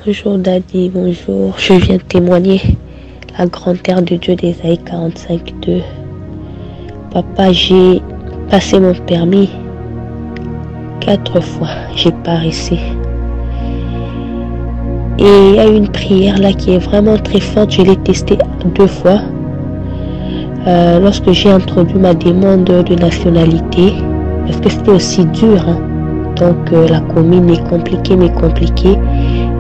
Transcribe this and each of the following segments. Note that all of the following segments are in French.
Bonjour Daddy, bonjour. Je viens témoigner la grandeur de Dieu d'Ésaïe 45:2. Papa, j'ai passé mon permis 4 fois. J'ai pas réussi. Et il y a une prière là qui est vraiment très forte. Je l'ai testée 2 fois. Lorsque j'ai introduit ma demande de nationalité, parce que c'était aussi dur, hein. Donc la commune est compliquée, mais compliquée.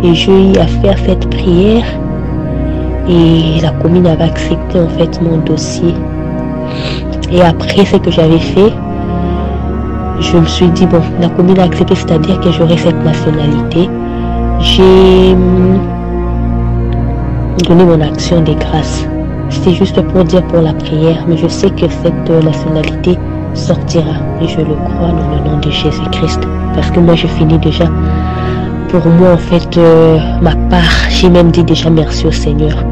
Et j'ai eu à faire cette prière. Et la commune avait accepté en fait mon dossier. Et après ce que j'avais fait, je me suis dit, bon, la commune a accepté, c'est-à-dire que j'aurai cette nationalité. J'ai donné mon action de grâce. C'était juste pour dire pour la prière, mais je sais que cette nationalité sortira. Et je le crois dans le nom de Jésus-Christ. Parce que moi, je finis déjà. Pour moi, en fait, ma part, j'ai même dit déjà merci au Seigneur.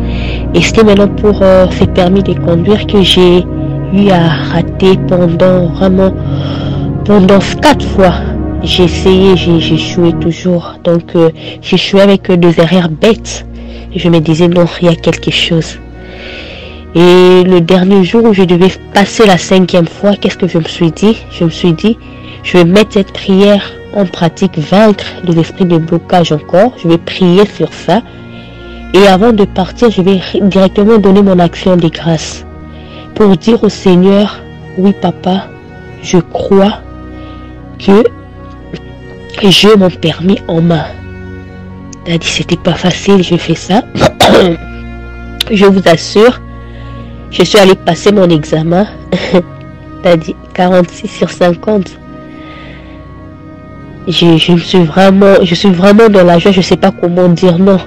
Et c'était maintenant pour ce permis de conduire que j'ai eu à rater pendant 4 fois. J'ai essayé, j'ai échoué toujours. Donc, j'ai échoué avec des erreurs bêtes. Et je me disais, non, il y a quelque chose. Et le dernier jour où je devais passer la 5e fois, qu'est-ce que je me suis dit? Je me suis dit, je vais mettre cette prière en pratique, vaincre les esprits de blocage encore. Je vais prier sur ça. Et avant de partir, je vais directement donner mon action de grâce. Pour dire au Seigneur, oui papa, je crois que j'ai mon permis en main. Il a dit, c'était pas facile, je fais ça. Je vous assure, je suis allée passer mon examen. Il a dit 46 sur 50. Je suis vraiment dans la joie, je ne sais pas comment dire non.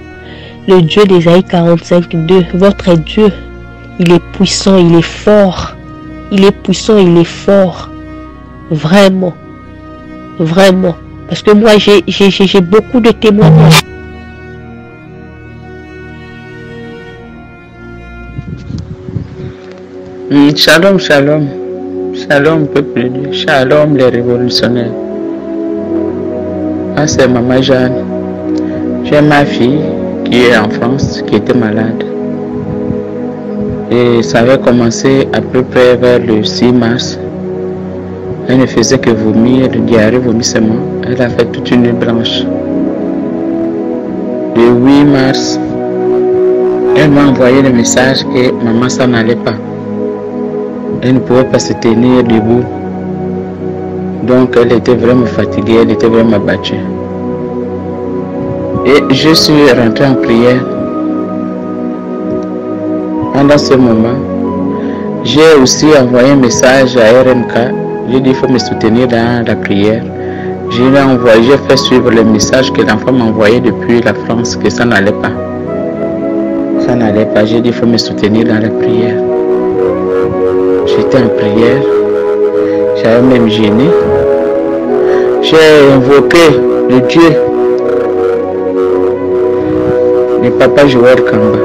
Le Dieu d'Ésaïe 45:2, votre Dieu, il est puissant, il est fort. Il est puissant, il est fort. Vraiment. Vraiment. Parce que moi, j'ai beaucoup de témoignages. Shalom, shalom. Shalom, peuple de Dieu. Shalom, les révolutionnaires. Ah, c'est Maman Jeanne. J'ai ma fille qui est en France, qui était malade. Et ça avait commencé à peu près vers le 6 mars. Elle ne faisait que vomir, le diarrhée, vomissement. Elle a fait toute une nuit blanche. Le 8 mars, elle m'a envoyé le message que maman, ça n'allait pas. Elle ne pouvait pas se tenir debout. Donc elle était vraiment fatiguée, elle était vraiment abattue. Et je suis rentré en prière. Pendant ce moment, j'ai aussi envoyé un message à RMK. J'ai dit qu'il faut me soutenir dans la prière. J'ai fait suivre le message que l'enfant m'a envoyé depuis la France, que ça n'allait pas. Ça n'allait pas. J'ai dit qu'il faut me soutenir dans la prière. J'étais en prière. J'avais même gêné. J'ai invoqué le Dieu de Papa Joël Kamba.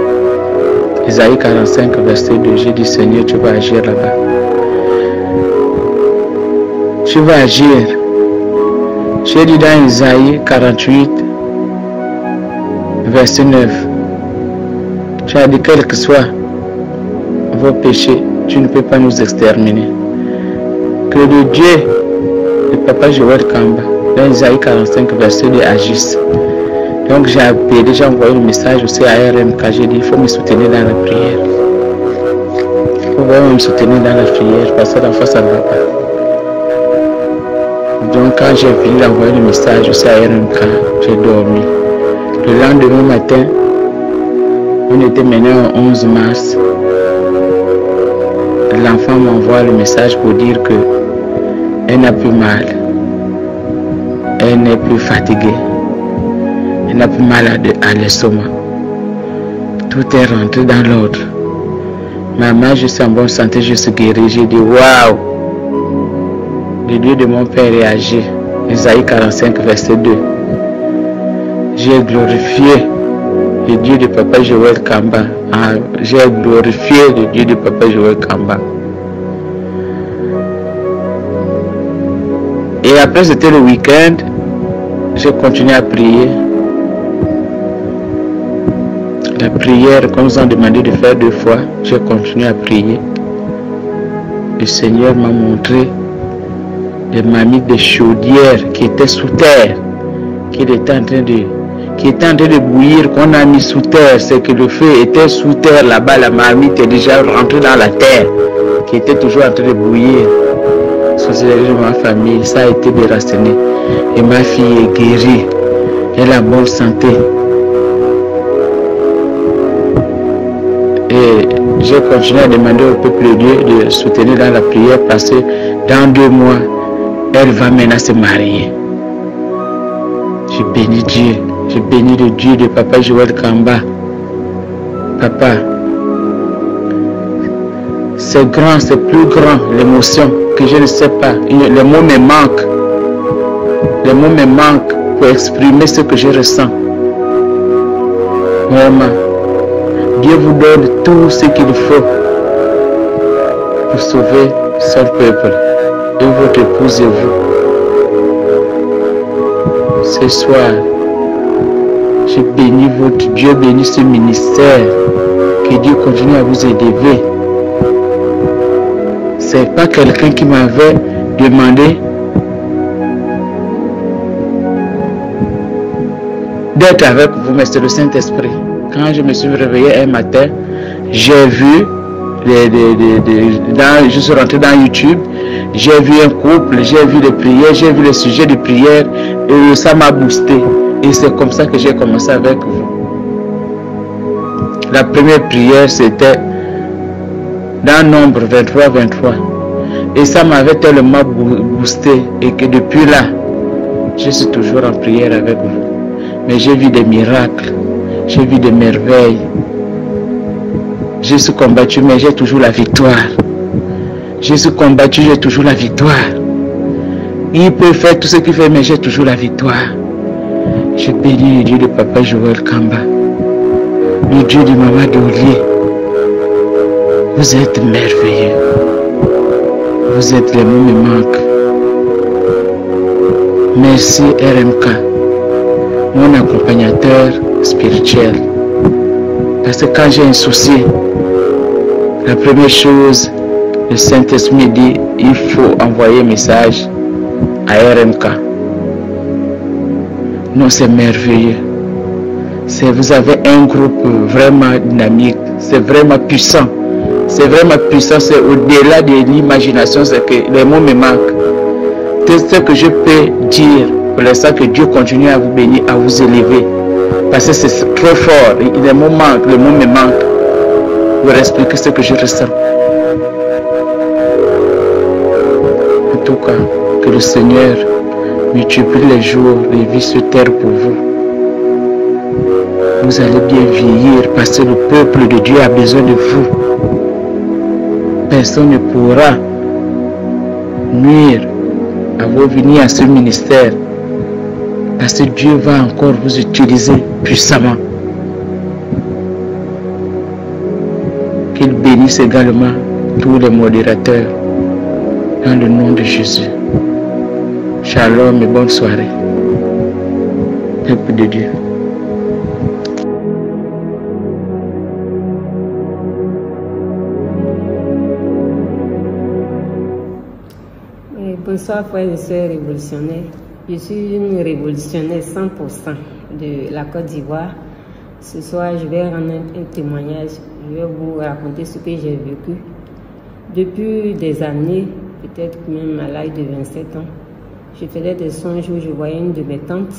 Ésaïe 45, verset 2. J'ai dit, Seigneur, tu vas agir là-bas. Tu vas agir. J'ai dit dans Ésaïe 48, verset 9. Tu as dit, quel que soit vos péchés, tu ne peux pas nous exterminer. Que le Dieu de Papa Joël Kamba, dans Ésaïe 45, verset 2, agisse. Donc j'ai appelé, j'ai envoyé le message aussi à RMK. J'ai dit, il faut me soutenir dans la prière. Il faut vraiment me soutenir dans la prière parce que l'enfant, ça ne va pas. Donc quand j'ai fini d'envoyer le message aussi à RMK, j'ai dormi. Le lendemain matin, on était maintenant au 11 mars. L'enfant m'envoie le message pour dire que elle n'a plus mal. Elle n'est plus fatiguée. Elle n'a plus mal à l'estomac. Tout est rentré dans l'ordre. Maman, je suis en bonne santé, je suis guéri. J'ai dit, waouh! Le Dieu de mon père est agi. Ésaïe 45, verset 2. J'ai glorifié le Dieu de Papa Joël Kamba. J'ai glorifié le Dieu de Papa Joël Kamba. Et après, c'était le week-end. J'ai continué à prier. La prière, comme nous ont demandé de faire 2 fois, j'ai continué à prier. Le Seigneur m'a montré, il m'a mis des chaudières qui étaient sous terre, qui étaient en train de bouillir, qu'on a mis sous terre. C'est que le feu était sous terre là-bas, la marmite est déjà rentrée dans la terre, qui était toujours en train de bouillir. Sous ma famille, ça a été déraciné. Et ma fille est guérie, elle a bonne santé. Et j'ai continué à demander au peuple de Dieu de soutenir dans la prière parce que dans 2 mois, elle va maintenant se marier. Je bénis Dieu. Je bénis le Dieu de Papa Joël Kamba. Papa, c'est grand, c'est plus grand l'émotion que je ne sais pas. Les mots me manquent. Les mots me manquent pour exprimer ce que je ressens. Vraiment, Dieu vous donne tout ce qu'il faut pour sauver son peuple et votre épouse et vous. Ce soir, je bénis votre Dieu, bénis ce ministère. Que Dieu continue à vous élever. C'est pas quelqu'un qui m'avait demandé d'être avec vous, mais c'est le Saint-Esprit. Quand je me suis réveillé un matin, j'ai vu, je suis rentré dans YouTube, j'ai vu un couple, j'ai vu les prières, j'ai vu les sujets de prière et ça m'a boosté. Et c'est comme ça que j'ai commencé avec vous. La première prière, c'était dans Nombre 23-23. Et ça m'avait tellement boosté. Et que depuis là, je suis toujours en prière avec vous. Mais j'ai vu des miracles. J'ai vu des merveilles. Je suis combattu, mais j'ai toujours la victoire. Je suis combattu, j'ai toujours la victoire. Il peut faire tout ce qu'il fait, mais j'ai toujours la victoire. Je bénis le Dieu de Papa Joël Kamba, le Dieu de Maman Dolier. Vous êtes merveilleux. Vous êtes, les mots me manquent. Merci RMK, mon accompagnateur spirituel. Parce que quand j'ai un souci, la première chose, le Saint-Esprit dit, il faut envoyer un message à RMK. Non, c'est merveilleux. Vous avez un groupe vraiment dynamique. C'est vraiment puissant. C'est vraiment puissant. C'est au-delà de l'imagination. C'est que les mots me manquent. C'est ce que je peux dire pour l'instant, que Dieu continue à vous bénir, à vous élever. Parce que c'est trop fort. Les mots manquent. Les mots me manquent pour expliquer ce que je ressens. En tout cas, que le Seigneur multiplie les jours, les vies sur terre pour vous. Vous allez bien vieillir parce que le peuple de Dieu a besoin de vous. Personne ne pourra nuire à vos venues à ce ministère parce que Dieu va encore vous utiliser puissamment. Qu'il bénisse également tous les modérateurs dans le nom de Jésus. Shalom et bonne soirée. Peuple de Dieu. Bonsoir frères et sœurs révolutionnaires. Je suis une révolutionnaire 100% de la Côte d'Ivoire. Ce soir, je vais rendre un témoignage. Je vais vous raconter ce que j'ai vécu. Depuis des années, peut-être même à l'âge de 27 ans, je faisais des songes où je voyais une de mes tantes.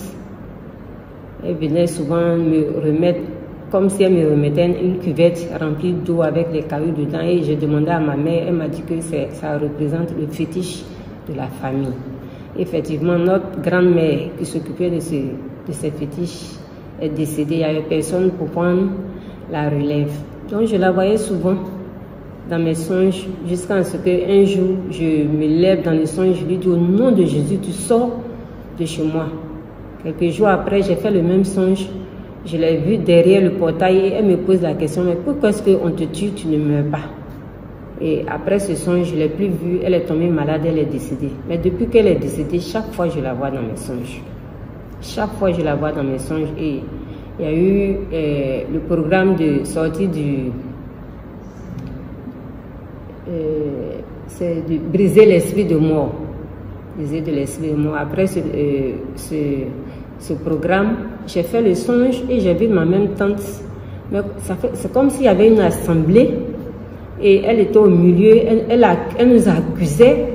Elle venait souvent me remettre, comme si elle me remettait une cuvette remplie d'eau avec les cailloux dedans. Et je demandais à ma mère, elle m'a dit que ça représente le fétiche de la famille. Effectivement, notre grand-mère qui s'occupait de ces fétiches est décédée. Il n'y avait personne pour prendre la relève. Donc je la voyais souvent dans mes songes, jusqu'à ce qu'un jour, je me lève dans les songes, je lui dis au nom de Jésus, tu sors de chez moi. Quelques jours après, j'ai fait le même songe. Je l'ai vue derrière le portail et elle me pose la question, mais pourquoi est-ce qu'on te tue, tu ne meurs pas? Et après ce songe, je ne l'ai plus vue, elle est tombée malade, elle est décédée. Mais depuis qu'elle est décédée, chaque fois je la vois dans mes songes. Chaque fois je la vois dans mes songes et il y a eu le programme de sortie c'est de briser l'esprit de mort. Briser de l'esprit de mort. Après ce programme, j'ai fait le songe et j'ai vu ma même tante. C'est comme s'il y avait une assemblée et elle était au milieu, elle nous accusait.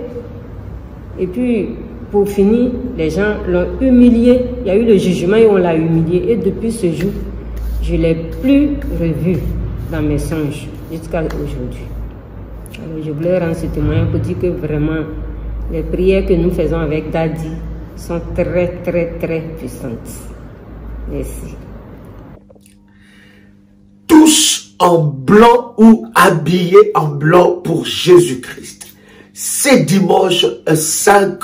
Et puis, pour finir, les gens l'ont humiliée. Il y a eu le jugement et on l'a humiliée. Et depuis ce jour, je ne l'ai plus revue dans mes songes jusqu'à aujourd'hui. Alors, je voulais rendre ce témoignage pour dire que vraiment, les prières que nous faisons avec Daddy sont très, très, très puissantes. Merci. Tous en blanc ou habillés en blanc pour Jésus-Christ. C'est dimanche 5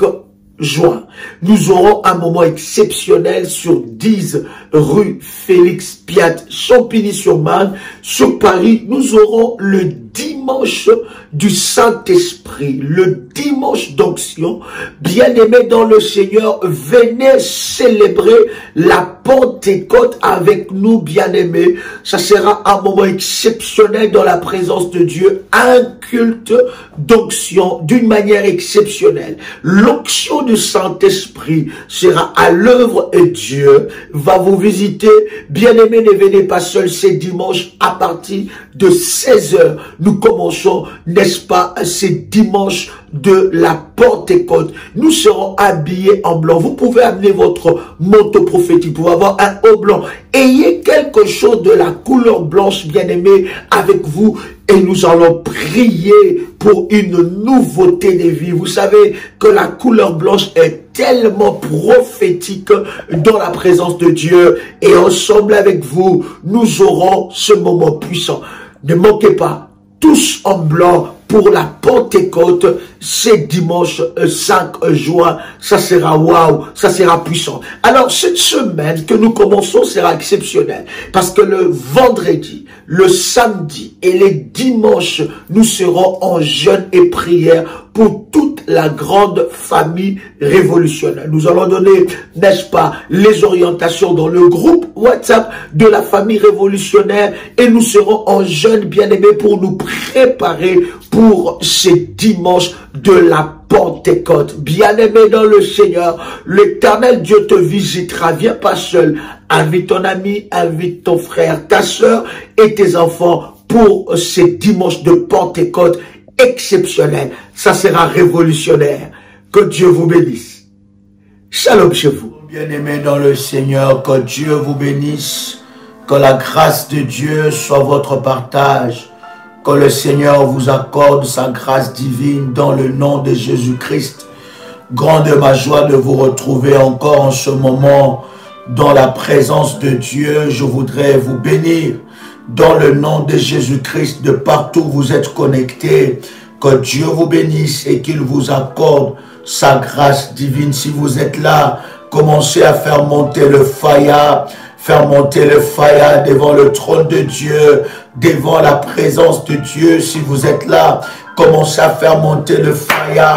juin. Nous aurons un moment exceptionnel sur 10 rue Félix Piat, Champigny-sur-Marne, sur Paris. Nous aurons le dimanche du Saint-Esprit, le dimanche d'onction. Bien-aimés dans le Seigneur, venez célébrer la Pentecôte avec nous, bien-aimés. Ça sera un moment exceptionnel dans la présence de Dieu, un culte d'onction d'une manière exceptionnelle. L'onction du Saint-Esprit sera à l'œuvre et Dieu va vous visiter. Bien-aimés, ne venez pas seuls, c'est dimanche à partir de 16h. Nous commençons, n'est-ce pas, c'est dimanche de la Pentecôte. Nous serons habillés en blanc. Vous pouvez amener votre manteau prophétique pour avoir un haut blanc. Ayez quelque chose de la couleur blanche, bien-aimé, avec vous. Et nous allons prier pour une nouveauté de vie. Vous savez que la couleur blanche est tellement prophétique dans la présence de Dieu. Et ensemble avec vous, nous aurons ce moment puissant. Ne manquez pas, tous en blanc pour la Pentecôte, c'est dimanche 5 juin. Ça sera waouh, ça sera puissant. Alors, cette semaine que nous commençons sera exceptionnelle. Parce que le vendredi, le samedi et les dimanches, nous serons en jeûne et prière pour toute la grande famille révolutionnaire. Nous allons donner, n'est-ce pas, les orientations dans le groupe WhatsApp de la famille révolutionnaire et nous serons en jeûne, bien-aimés, pour nous préparer pour ces dimanches de la Pentecôte. Bien-aimé dans le Seigneur, l'Éternel Dieu te visitera. Viens pas seul. Invite ton ami, invite ton frère, ta soeur et tes enfants pour ces dimanches de Pentecôte exceptionnels. Ça sera révolutionnaire. Que Dieu vous bénisse. Shalom chez vous. Bien-aimés dans le Seigneur, que Dieu vous bénisse. Que la grâce de Dieu soit votre partage. Que le Seigneur vous accorde sa grâce divine dans le nom de Jésus-Christ. Grande est ma joie de vous retrouver encore en ce moment dans la présence de Dieu. Je voudrais vous bénir dans le nom de Jésus-Christ de partout où vous êtes connectés. Que Dieu vous bénisse et qu'il vous accorde sa grâce divine. Si vous êtes là, commencez à faire monter le faya. Faire monter le faya devant le trône de Dieu, devant la présence de Dieu. Si vous êtes là, commencez à faire monter le faya.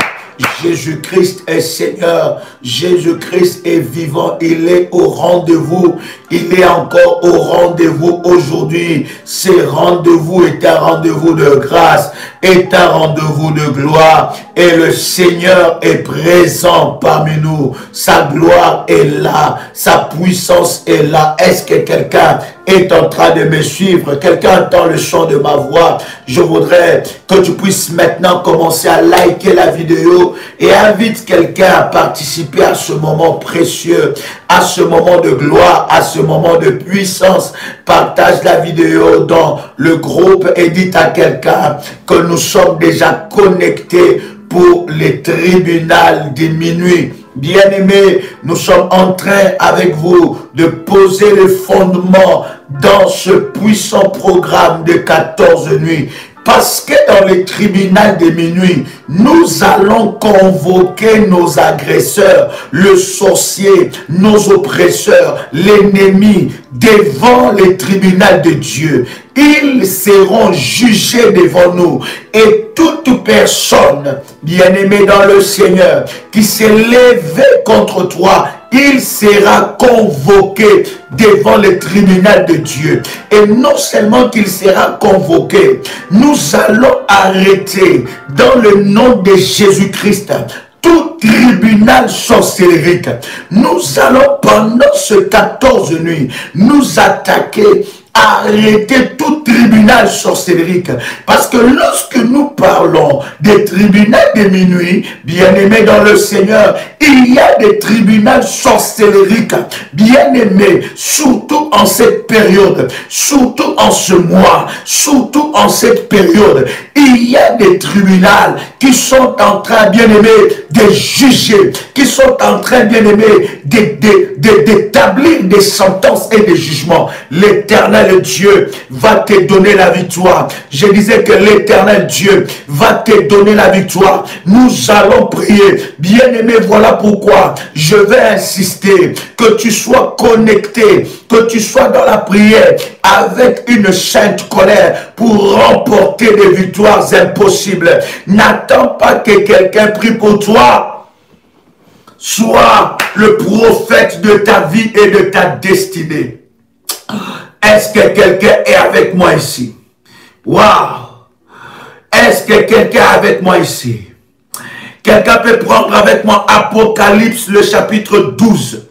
Jésus-Christ est Seigneur, Jésus-Christ est vivant, il est au rendez-vous, il est encore au rendez-vous aujourd'hui. Ce rendez-vous est un rendez-vous de grâce, est un rendez-vous de gloire et le Seigneur est présent parmi nous. Sa gloire est là, sa puissance est là. Est-ce que quelqu'un est en train de me suivre? Quelqu'un entend le chant de ma voix? Je voudrais que tu puisses maintenant commencer à liker la vidéo et invite quelqu'un à participer à ce moment précieux, à ce moment de gloire, à ce moment de puissance. Partage la vidéo dans le groupe et dites à quelqu'un que nous sommes déjà connectés pour les tribunaux de minuit. Bien-aimés, nous sommes en train avec vous de poser les fondements dans ce puissant programme de 14 nuits. Parce que dans les tribunaux de minuit, nous allons convoquer nos agresseurs, le sorcier, nos oppresseurs, l'ennemi, devant les tribunaux de Dieu. Ils seront jugés devant nous. Et toute personne, bien-aimée dans le Seigneur, qui s'est levée contre toi, il sera convoqué devant le tribunal de Dieu. Et non seulement qu'il sera convoqué, nous allons arrêter dans le nom de Jésus-Christ tout tribunal sorcérique. Nous allons pendant ce 14 nuits nous attaquer, arrêter tout tribunal sorcérique. Parce que lorsque nous parlons des tribunaux de minuit, bien-aimés dans le Seigneur, il y a des tribunaux sorcériques, bien-aimés, surtout en cette période, surtout en ce mois, surtout en cette période. Il y a des tribunaux qui sont en train, bien-aimés, de juger, qui sont en train, bien-aimés, d'établir des sentences et des jugements. L'Éternel Dieu va te donner la victoire. Je disais que l'Éternel Dieu va te donner la victoire. Nous allons prier. Bien-aimé, voilà pourquoi je vais insister que tu sois connecté, que tu sois dans la prière avec une sainte colère pour remporter des victoires impossibles. N'attends pas que quelqu'un prie pour toi. Sois le prophète de ta vie et de ta destinée. Est-ce que quelqu'un est avec moi ici? Waouh! Est-ce que quelqu'un est avec moi ici? Quelqu'un peut prendre avec moi Apocalypse, le chapitre 12.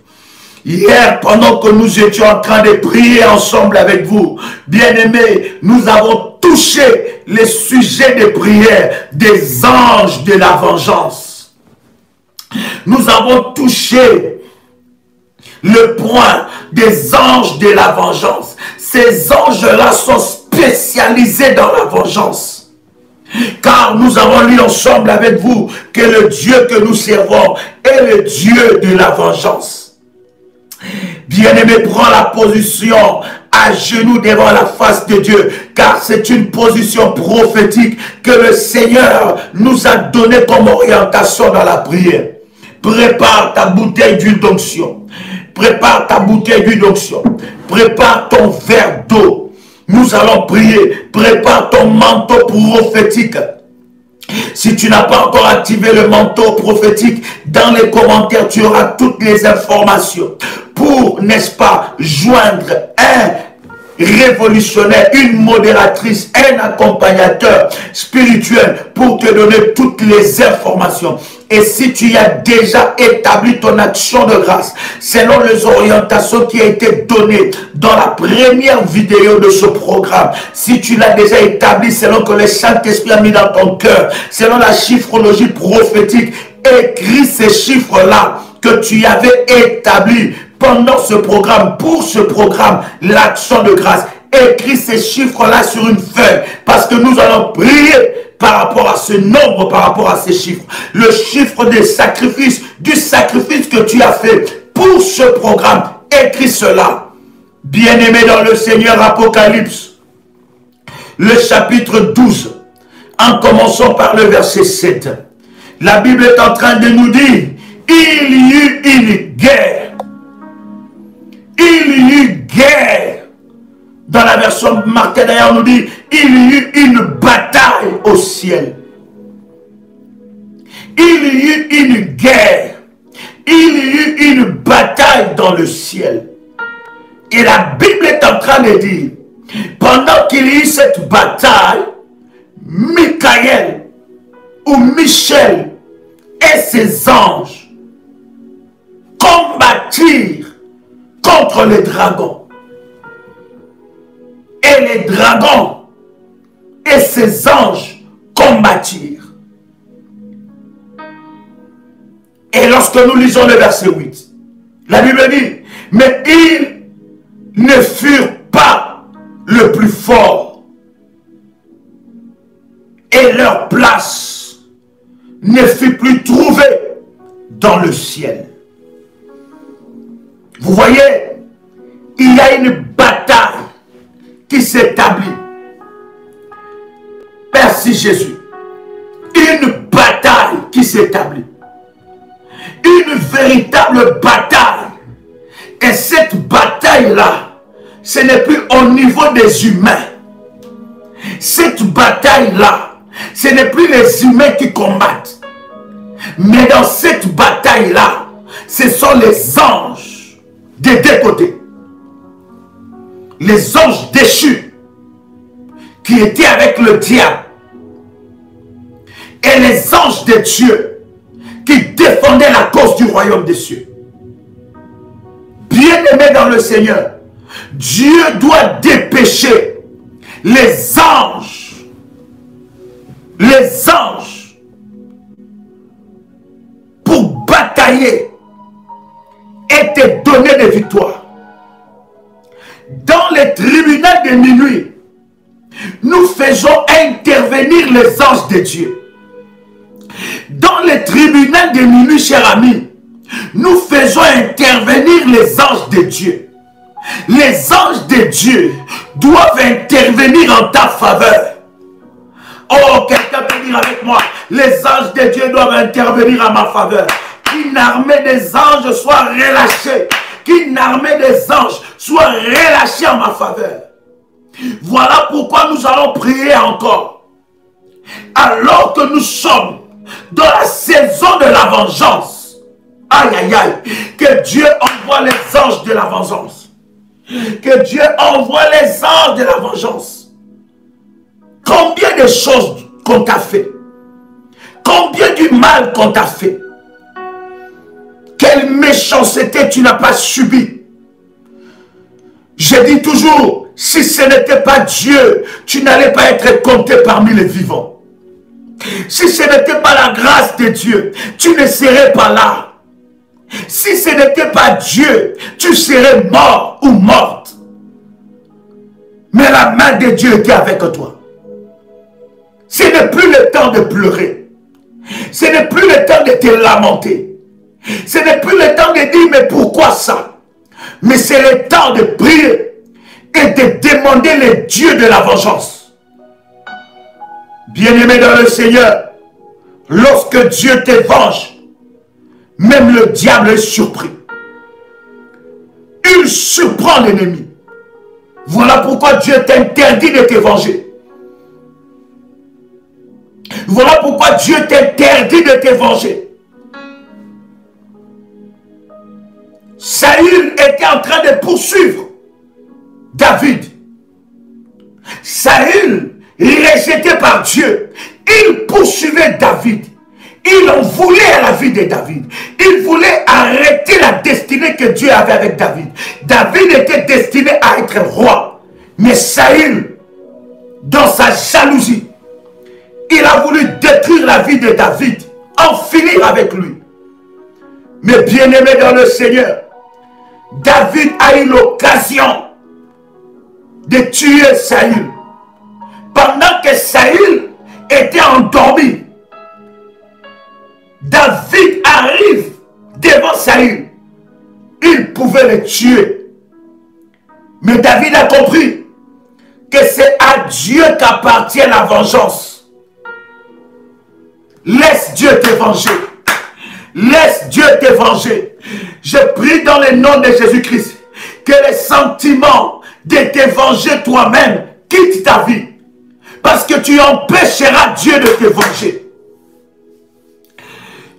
Hier, pendant que nous étions en train de prier ensemble avec vous, bien-aimés, nous avons touché les sujets de prière des anges de la vengeance. Nous avons touché le point des anges de la vengeance. Ces anges-là sont spécialisés dans la vengeance. Car nous avons lu ensemble avec vous que le Dieu que nous servons est le Dieu de la vengeance. Bien-aimé, prends la position à genoux devant la face de Dieu, car c'est une position prophétique que le Seigneur nous a donnée comme orientation dans la prière. Prépare ta bouteille d'huile d'onction. Prépare ta bouteille d'huile d'onction. Prépare ton verre d'eau. Nous allons prier. Prépare ton manteau prophétique. Si tu n'as pas encore activé le manteau prophétique, dans les commentaires, tu auras toutes les informations pour, n'est-ce pas, joindre un révolutionnaire, une modératrice, un accompagnateur spirituel pour te donner toutes les informations. Et si tu as déjà établi ton action de grâce selon les orientations qui ont été données dans la première vidéo de ce programme, si tu l'as déjà établi selon que le Saint-Esprit a mis dans ton cœur, selon la chiffrologie prophétique, écris ces chiffres-là que tu avais établis pendant ce programme, pour ce programme, l'action de grâce. Écris ces chiffres-là sur une feuille, parce que nous allons prier par rapport à ce nombre, par rapport à ces chiffres. Le chiffre des sacrifices, du sacrifice que tu as fait pour ce programme, écris cela. Bien-aimé dans le Seigneur, Apocalypse, le chapitre 12, en commençant par le verset 7. La Bible est en train de nous dire, il y eut une guerre. Il y eut guerre. Dans la version Martin d'ailleurs, on nous dit, il y eut une bataille au ciel. Il y eut une guerre. Il y eut une bataille dans le ciel. Et la Bible est en train de dire, pendant qu'il y eut cette bataille, Michael ou Michel et ses anges combattirent contre les dragons. Et les dragons et ses anges combattirent. Et lorsque nous lisons le verset 8, la Bible dit, mais ils ne furent pas le plus fort. Et leur place ne fut plus trouvée dans le ciel. Vous voyez, il y a une bataille qui s'établit. Merci Jésus. Une bataille qui s'établit. Une véritable bataille. Et cette bataille-là, ce n'est plus au niveau des humains. Cette bataille-là, ce n'est plus les humains qui combattent. Mais dans cette bataille-là, Ce sont les anges des deux côtés. Les anges déchus qui étaient avec le diable. Et les anges de Dieu qui défendaient la cause du royaume des cieux. Bien-aimés dans le Seigneur, Dieu doit dépêcher les anges pour batailler et te donner des victoires. Dans les tribunaux de minuit, nous faisons intervenir les anges de Dieu. Dans les tribunaux de minuit, chers amis, nous faisons intervenir les anges de Dieu. Les anges de Dieu doivent intervenir en ta faveur. Oh, quelqu'un peut dire avec moi, les anges de Dieu doivent intervenir en ma faveur. Qu'une armée des anges soit relâchée. Qu'une armée des anges soit relâchée en ma faveur. Voilà pourquoi nous allons prier encore. Alors que nous sommes dans la saison de la vengeance. Aïe, aïe, aïe. Que Dieu envoie les anges de la vengeance. Que Dieu envoie les anges de la vengeance. Combien de choses qu'on t'a fait. Combien du mal qu'on t'a fait. Quelle méchanceté tu n'as pas subi. Je dis toujours, si ce n'était pas Dieu, tu n'allais pas être compté parmi les vivants. Si ce n'était pas la grâce de Dieu, tu ne serais pas là. Si ce n'était pas Dieu, tu serais mort ou morte. Mais la main de Dieu était avec toi. Ce n'est plus le temps de pleurer. Ce n'est plus le temps de te lamenter. Ce n'est plus le temps de dire, mais pourquoi ça? Mais c'est le temps de prier et de demander le Dieu de la vengeance. Bien-aimé dans le Seigneur, lorsque Dieu te venge, même le diable est surpris. Il surprend l'ennemi. Voilà pourquoi Dieu t'interdit de te venger. Voilà pourquoi Dieu t'interdit de te venger. Saül était en train de poursuivre David. Saül, rejeté par Dieu, il poursuivait David. Il en voulait à la vie de David. Il voulait arrêter la destinée que Dieu avait avec David. David était destiné à être roi. Mais Saül, dans sa jalousie, il a voulu détruire la vie de David, en finir avec lui. Mais bien-aimé dans le Seigneur, David a eu l'occasion de tuer Saül. Pendant que Saül était endormi, David arrive devant Saül. Il pouvait le tuer. Mais David a compris que c'est à Dieu qu'appartient la vengeance. Laisse Dieu te venger. Laisse Dieu te venger. Je prie dans le nom de Jésus-Christ que les sentiments de te venger toi-même quittent ta vie. Parce que tu empêcheras Dieu de te venger.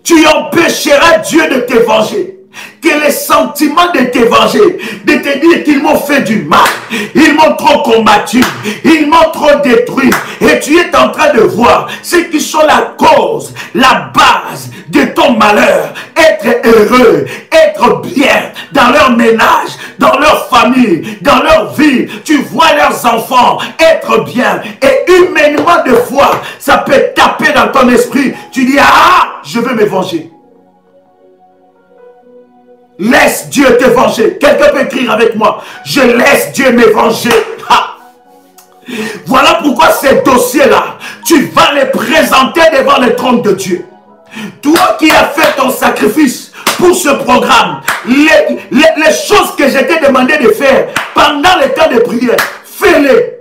Tu empêcheras Dieu de te venger. Que les sentiments de te venger, de te dire qu'ils m'ont fait du mal, ils m'ont trop combattu, ils m'ont trop détruit, et tu es en train de voir ceux qui sont la cause, la base de ton malheur, être heureux, être bien dans leur ménage, dans leur famille, dans leur vie. Tu vois leurs enfants être bien, et humainement de fois, ça peut taper dans ton esprit. Tu dis, ah, je veux me venger. Laisse Dieu te venger. Quelqu'un peut écrire avec moi. Je laisse Dieu me venger. Ha. Voilà pourquoi ces dossiers-là, tu vas les présenter devant le trône de Dieu. Toi qui as fait ton sacrifice pour ce programme, les choses que je t'ai demandé de faire pendant le temps de prière, fais-les.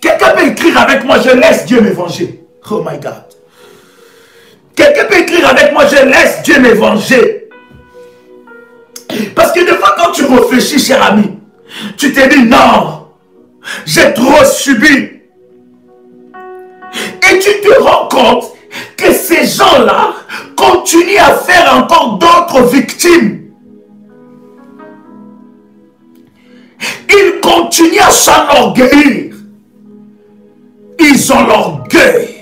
Quelqu'un peut écrire avec moi, je laisse Dieu me venger. Oh my God. Quelqu'un peut écrire avec moi, je laisse Dieu me venger. Parce que des fois, quand tu réfléchis, cher ami, tu te dis, non, j'ai trop subi. Et tu te rends compte que ces gens-là continuent à faire encore d'autres victimes. Ils continuent à s'enorgueillir. Ils ont l'orgueil.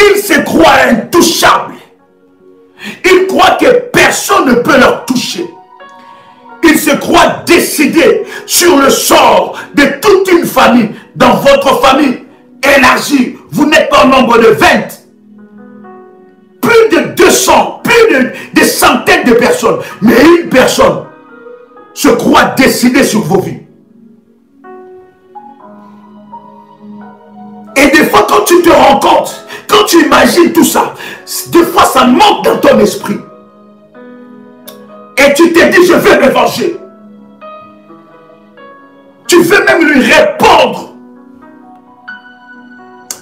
Ils se croient intouchables. Ils croient que personne ne peut leur toucher. Ils se croient décidés sur le sort de toute une famille. Dans votre famille élargie, vous n'êtes pas au nombre de 20. Plus de 200, plus de des centaines de personnes. Mais une personne se croit décidée sur vos vies. Et des fois, quand tu te rends compte, quand tu imagines tout ça, des fois, ça monte dans ton esprit. Et tu te dis, je vais me venger. Tu veux même lui répondre.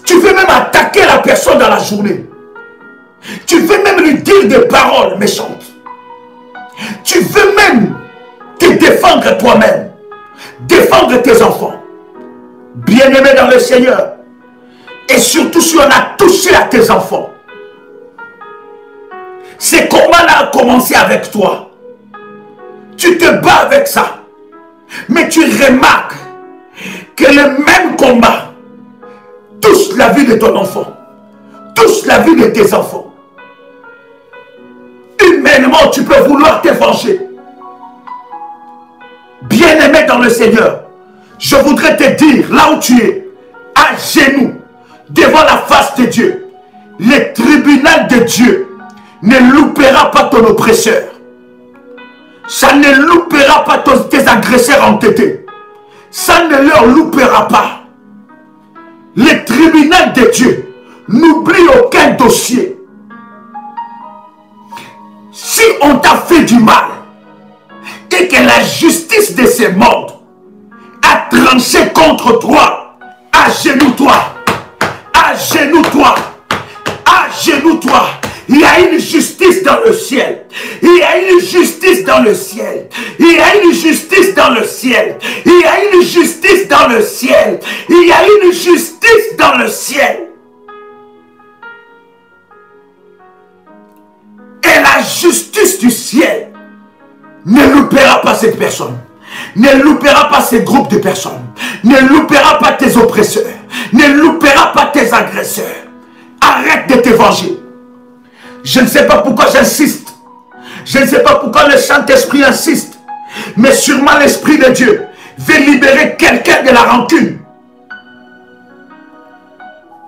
Tu veux même attaquer la personne dans la journée. Tu veux même lui dire des paroles méchantes. Tu veux même te défendre toi-même. Défendre tes enfants. Bien-aimé dans le Seigneur. Et surtout si on a touché à tes enfants. C'est comment là a commencé avec toi. Tu te bats avec ça. Mais tu remarques que le même combat touche la vie de ton enfant. Touche la vie de tes enfants. Humainement, tu peux vouloir te venger. Bien-aimé dans le Seigneur, je voudrais te dire, là où tu es, à genoux, devant la face de Dieu, le tribunal de Dieu ne loupera pas ton oppresseur. Ça ne loupera pas tes agresseurs entêtés. Ça ne leur loupera pas. Le tribunal de Dieu n'oublie aucun dossier. Si on t'a fait du mal et que la justice de ce monde a tranché contre toi, agenouille-toi, agenouille-toi, agenouille-toi. Il y a une justice dans le ciel. Il y a une justice dans le ciel. Il y a une justice dans le ciel. Il y a une justice dans le ciel. Il y a une justice dans le ciel. Et la justice du ciel ne loupera pas cette personne. Ne loupera pas ces groupes de personnes. Ne loupera pas tes oppresseurs. Ne loupera pas tes agresseurs. Arrête de te venger. Je ne sais pas pourquoi j'insiste. Je ne sais pas pourquoi le Saint-Esprit insiste. Mais sûrement l'Esprit de Dieu veut libérer quelqu'un de la rancune.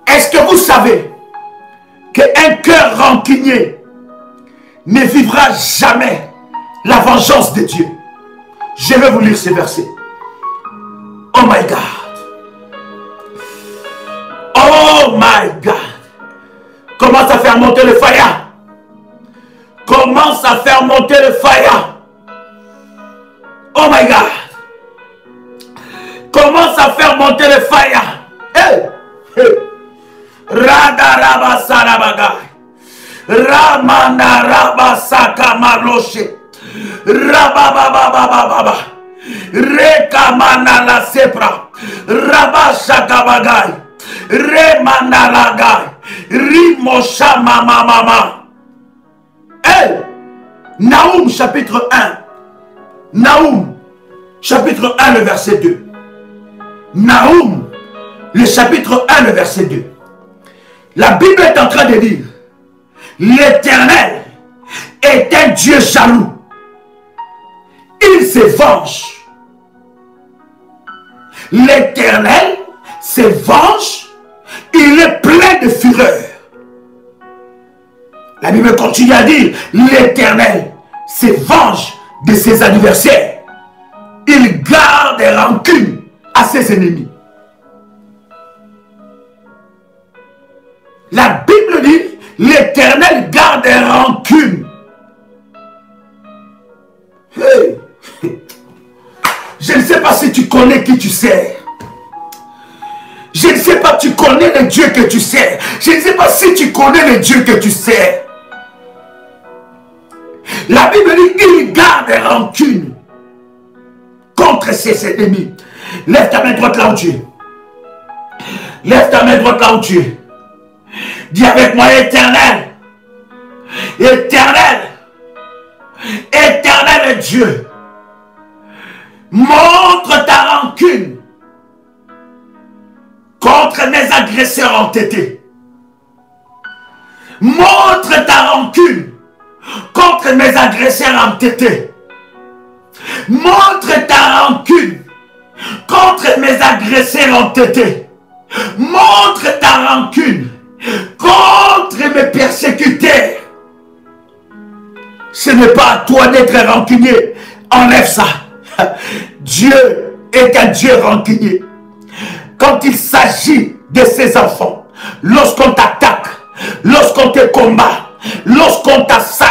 Est-ce que vous savez qu'un cœur rancunier ne vivra jamais la vengeance de Dieu? Je vais vous lire ces versets. Oh my God. Oh my God. Commence à faire monter le fire. Commence à faire monter le fire. Oh my God. Commence à faire monter le fire. Hey. Hey. Radaraba sarabaga. Ramana rabasaka maroshe. Rababababababa. Rekamana la sepra. Rabashakabagai. Remanalagai. Rimosha mama mama. Hey! Naoum chapitre 1. Naoum chapitre 1 le verset 2. Naoum le chapitre 1 le verset 2. La Bible est en train de dire: l'Éternel est un Dieu jaloux. Il se venge. L'Éternel se venge. Il est plein de fureur. La Bible continue à dire: l'Éternel se venge de ses adversaires. Il garde rancune à ses ennemis. La Bible dit: l'Éternel garde rancune. Hey. Je ne sais pas si tu connais qui tu sers. Je ne sais pas si tu connais le Dieu que tu sers. Je ne sais pas si tu connais le Dieu que tu sers. La Bible dit: il garde rancune contre ses ennemis. Lève ta main droite là où tu es. Lève ta main droite là où tu es. Dis avec moi, Éternel. Éternel. Éternel Dieu. Montre ta rancune contre mes agresseurs entêtés. Montre ta rancune contre mes agresseurs entêtés. Montre ta rancune contre mes agresseurs entêtés. Montre ta rancune contre mes persécuteurs. Ce n'est pas à toi d'être rancunier. Enlève ça. Dieu est un Dieu rancunier. Quand il s'agit de ses enfants, lorsqu'on t'attaque, lorsqu'on te combat, lorsqu'on t'assaille,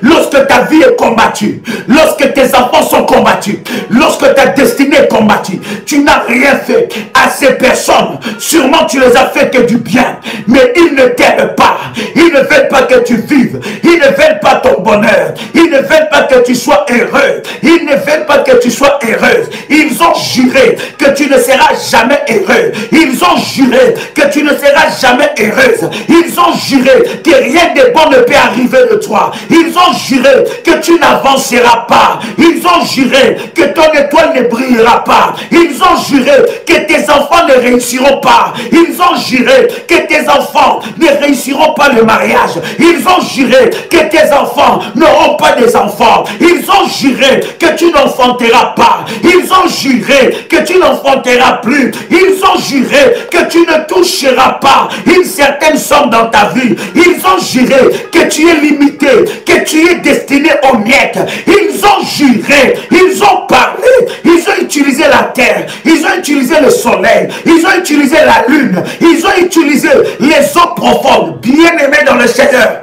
lorsque ta vie est combattue, lorsque tes enfants sont combattus, lorsque ta destinée est combattue, tu n'as rien fait à ces personnes. Sûrement tu les as fait que du bien, mais ils ne t'aiment pas. Ils ne veulent pas que tu vives. Ils ne veulent pas ton bonheur. Ils ne veulent pas que tu sois heureux. Ils ne veulent pas que tu sois heureuse. Ils ont juré que tu ne seras jamais heureux. Ils ont juré que tu ne seras jamais heureuse. Ils ont juré que rien de bon ne peut arriver de toi. Ils ont juré que tu n'avanceras pas. Ils ont juré que ton étoile ne brillera pas. Ils ont juré que tes enfants ne réussiront pas. Ils ont juré que tes enfants ne réussiront pas le mariage. Ils ont juré que tes enfants n'auront pas des enfants. Ils ont juré que tu n'enfanteras pas. Ils ont juré que tu n'enfanteras plus. Ils ont juré que tu ne toucheras pas une certaine somme dans ta vie. Ils ont juré que tu es limité, que tu es destiné aux miettes. Ils ont juré, ils ont parlé, ils ont utilisé la terre, ils ont utilisé le soleil, ils ont utilisé la lune, ils ont utilisé les eaux profondes. Bien-aimés dans le Seigneur,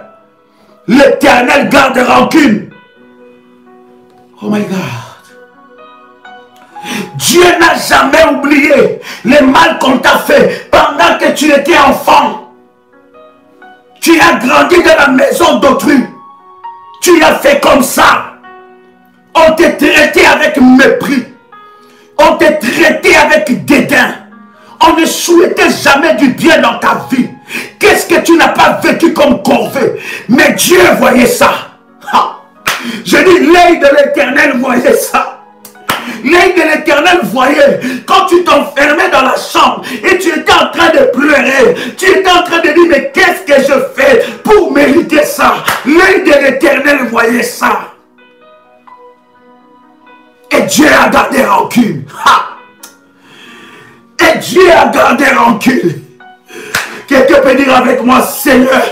l'Éternel garde rancune. Oh my God. Dieu n'a jamais oublié le mal qu'on t'a fait pendant que tu étais enfant. Tu as grandi dans la maison d'autrui. Tu as fait comme ça. On t'a traité avec mépris. On t'a traité avec dédain. On ne souhaitait jamais du bien dans ta vie. Qu'est-ce que tu n'as pas vécu comme corvée? Mais Dieu voyait ça. Ha. Je dis, l'œil de l'Éternel voyait ça. L'œil de l'Éternel voyait quand tu t'enfermais dans la chambre et tu étais en train de pleurer. Tu étais en train de dire, mais qu'est-ce que je fais pour mériter ça? L'œil de l'Éternel voyait ça. Et Dieu a gardé rancune. Ha! Et Dieu a gardé rancune. Quelqu'un peut dire avec moi, Seigneur,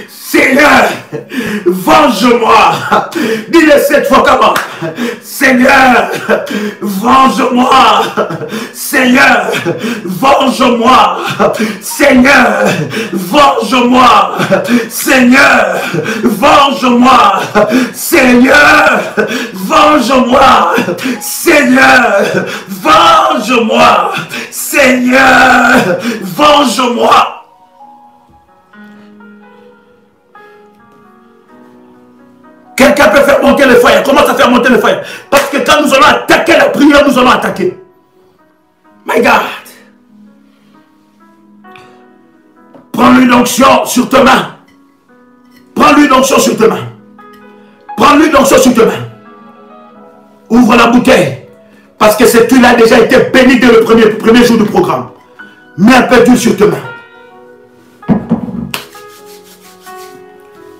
Seigneur, venge-moi. Dis-le cette fois comment? Seigneur, venge-moi. Seigneur, venge-moi. Seigneur, venge-moi. Seigneur, venge-moi. Seigneur, venge-moi. Seigneur, venge-moi. Seigneur, venge-moi. Quelqu'un peut faire monter le feu. Comment ça faire monter le feu? Parce que quand nous allons attaquer la prière, nous allons attaquer. My God. Prends l'huile d'onction sur tes mains. Prends l'huile d'onction sur tes mains. Prends l'huile d'onction sur tes mains. Ouvre la bouteille. Parce que cette huile a déjà été bénie dès le premier jour du programme. Mets un peu d'huile sur tes mains.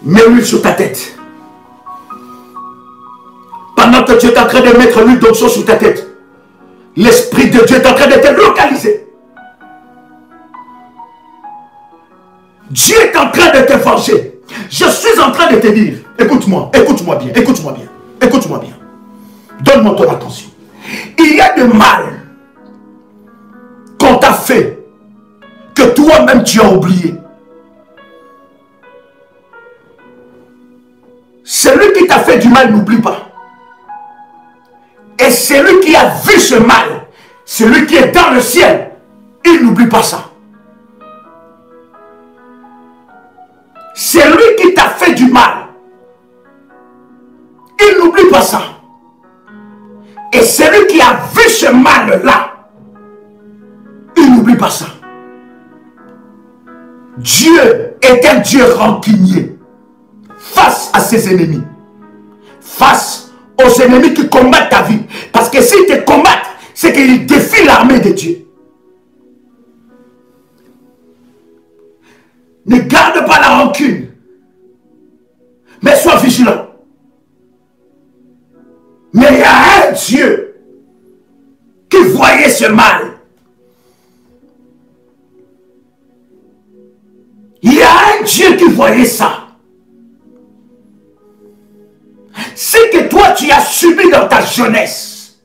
Mets l'huile sur ta tête. Pendant que tu es en train de mettre l'huile d'onction sur ta tête, l'Esprit de Dieu est en train de te localiser. Dieu est en train de te venger. Je suis en train de te dire, écoute-moi, écoute-moi bien, écoute-moi bien, écoute-moi bien. Donne-moi ton attention. Il y a du mal qu'on t'a fait que toi-même tu as oublié. Celui qui t'a fait du mal n'oublie pas. Et celui qui a vu ce mal, celui qui est dans le ciel, il n'oublie pas ça. Celui qui t'a fait du mal, il n'oublie pas ça. Et celui qui a vu ce mal-là, il n'oublie pas ça. Dieu est un Dieu rancunier face à ses ennemis. Face aux ennemis qui combattent ta vie. Parce que s'ils te combattent, c'est qu'ils défient l'armée de Dieu. Ne garde pas la rancune. Mais sois vigilant. Mais il y a un Dieu qui voyait ce mal. Il y a un Dieu qui voyait ça. Ce que toi tu as subi dans ta jeunesse,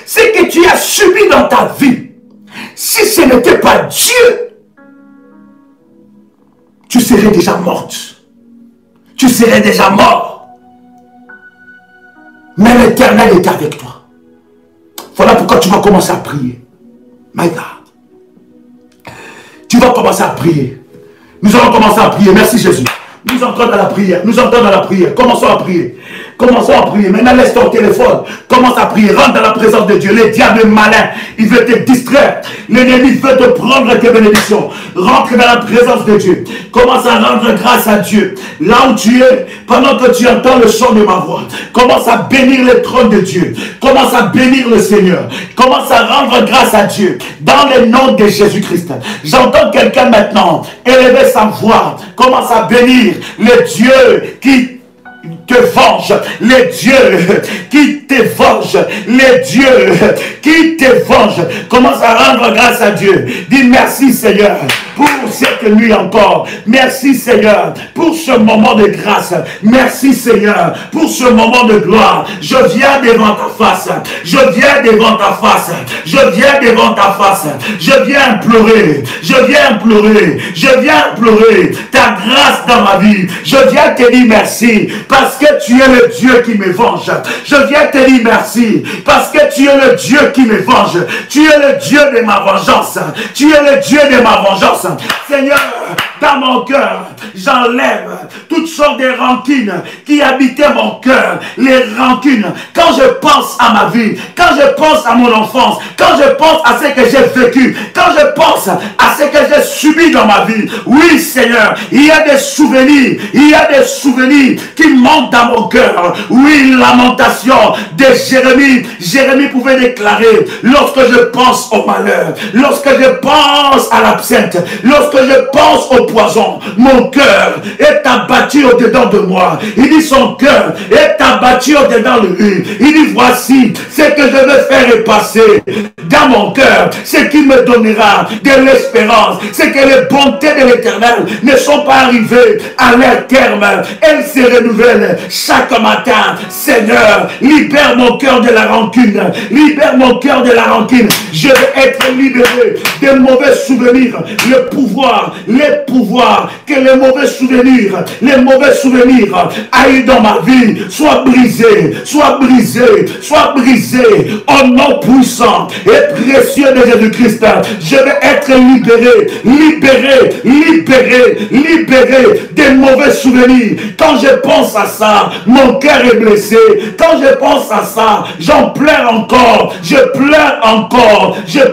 ce que tu as subi dans ta vie, si ce n'était pas Dieu, tu serais déjà morte. Tu serais déjà mort. Mais l'Éternel est avec toi. Voilà pourquoi tu vas commencer à prier. My God. Tu vas commencer à prier. Nous allons commencer à prier. Merci Jésus. Nous entrons dans la prière. Nous entrons dans la prière. Commençons à prier. Commençons à prier. Maintenant, laisse ton téléphone. Commence à prier. Rentre dans la présence de Dieu. Le diable est malin. Il veut te distraire. L'ennemi veut te prendre tes bénédictions. Rentre dans la présence de Dieu. Commence à rendre grâce à Dieu. Là où tu es, pendant que tu entends le son de ma voix, commence à bénir le trône de Dieu. Commence à bénir le Seigneur. Commence à rendre grâce à Dieu. Dans le nom de Jésus-Christ. J'entends quelqu'un maintenant élever sa voix. Commence à bénir le Dieu qui te venge, les dieux qui te venge, les dieux qui te venge. Commence à rendre grâce à Dieu. Dis merci Seigneur pour cette nuit encore. Merci Seigneur pour ce moment de grâce. Merci Seigneur pour ce moment de gloire. Je viens devant ta face. Je viens devant ta face. Je viens devant ta face. Je viens implorer. Je viens implorer. Je viens implorer ta grâce dans ma vie. Je viens te dire merci parce que tu es le Dieu qui me venge. Je viens te dire merci parce que tu es le Dieu qui me venge. Tu es le Dieu de ma vengeance. Tu es le Dieu de ma vengeance. Seigneur, dans mon cœur, j'enlève toutes sortes de rancune qui habitaient mon cœur. Les rancunes, quand je pense à ma vie, quand je pense à mon enfance, quand je pense à ce que j'ai vécu, quand je pense à ce que j'ai subi dans ma vie, oui Seigneur, il y a des souvenirs, qui montent dans mon cœur. Oui, lamentation de Jérémie. Jérémie pouvait déclarer, lorsque je pense au malheur, lorsque je pense à l'absinthe, lorsque je pense au poison, mon cœur est abattu au-dedans de moi. Il dit son cœur est abattu au-dedans de lui. Il dit voici ce que je veux faire passer dans mon cœur, ce qui me donnera de l'espérance. C'est que les bontés de l'Éternel ne sont pas arrivées à leur terme. Elles se renouvellent chaque matin. Seigneur, libère mon cœur de la rancune. Libère mon cœur de la rancune. Je veux être libéré des mauvais souvenirs. Le pouvoir que les mauvais souvenirs aillent dans ma vie soient brisés, au nom puissant et précieux de Jésus-Christ. Je veux être libéré des mauvais souvenirs. Quand je pense à ça, mon cœur est blessé. Quand je pense à ça, j'en pleure encore. Je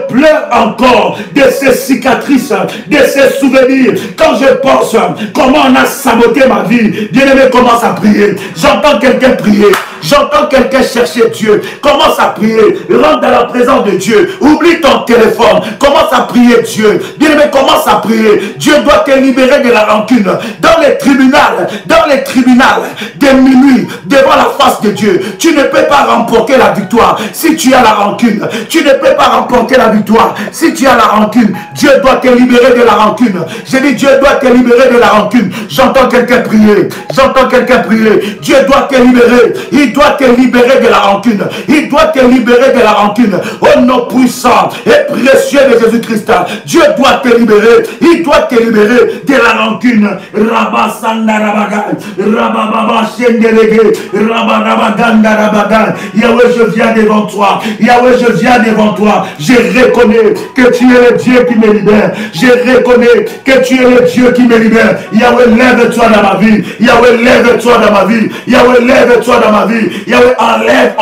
pleure encore de ces cicatrices, de ces souvenirs. Quand je pense comment on a saboté ma vie, bien-aimé, commence à prier. J'entends quelqu'un prier. J'entends quelqu'un chercher Dieu. Commence à prier. Rentre dans la présence de Dieu. Oublie ton téléphone. Commence à prier Dieu. Bien-aimé, commence à prier. Dieu doit te libérer de la rancune. Dans les tribunaux de minuit, devant la face de Dieu, tu ne peux pas remporter la victoire si tu as la rancune. Tu ne peux pas remporter la victoire si tu as la rancune. Dieu doit te libérer de la rancune. J'ai dit Dieu doit te libérer de la rancune. J'entends quelqu'un prier. Dieu doit te libérer. Il doit te libérer de la rancune. Il doit te libérer de la rancune. Au nom puissant et précieux de Jésus-Christ. Dieu doit te libérer. Il doit te libérer de la rancune. Yahweh, je viens devant toi. Je reconnais que tu es le Dieu qui me libère. Je reconnais que tu es le Dieu qui me libère. Yahweh, lève-toi dans ma vie. Yahweh, lève-toi dans ma vie. oui, Yahweh, enlève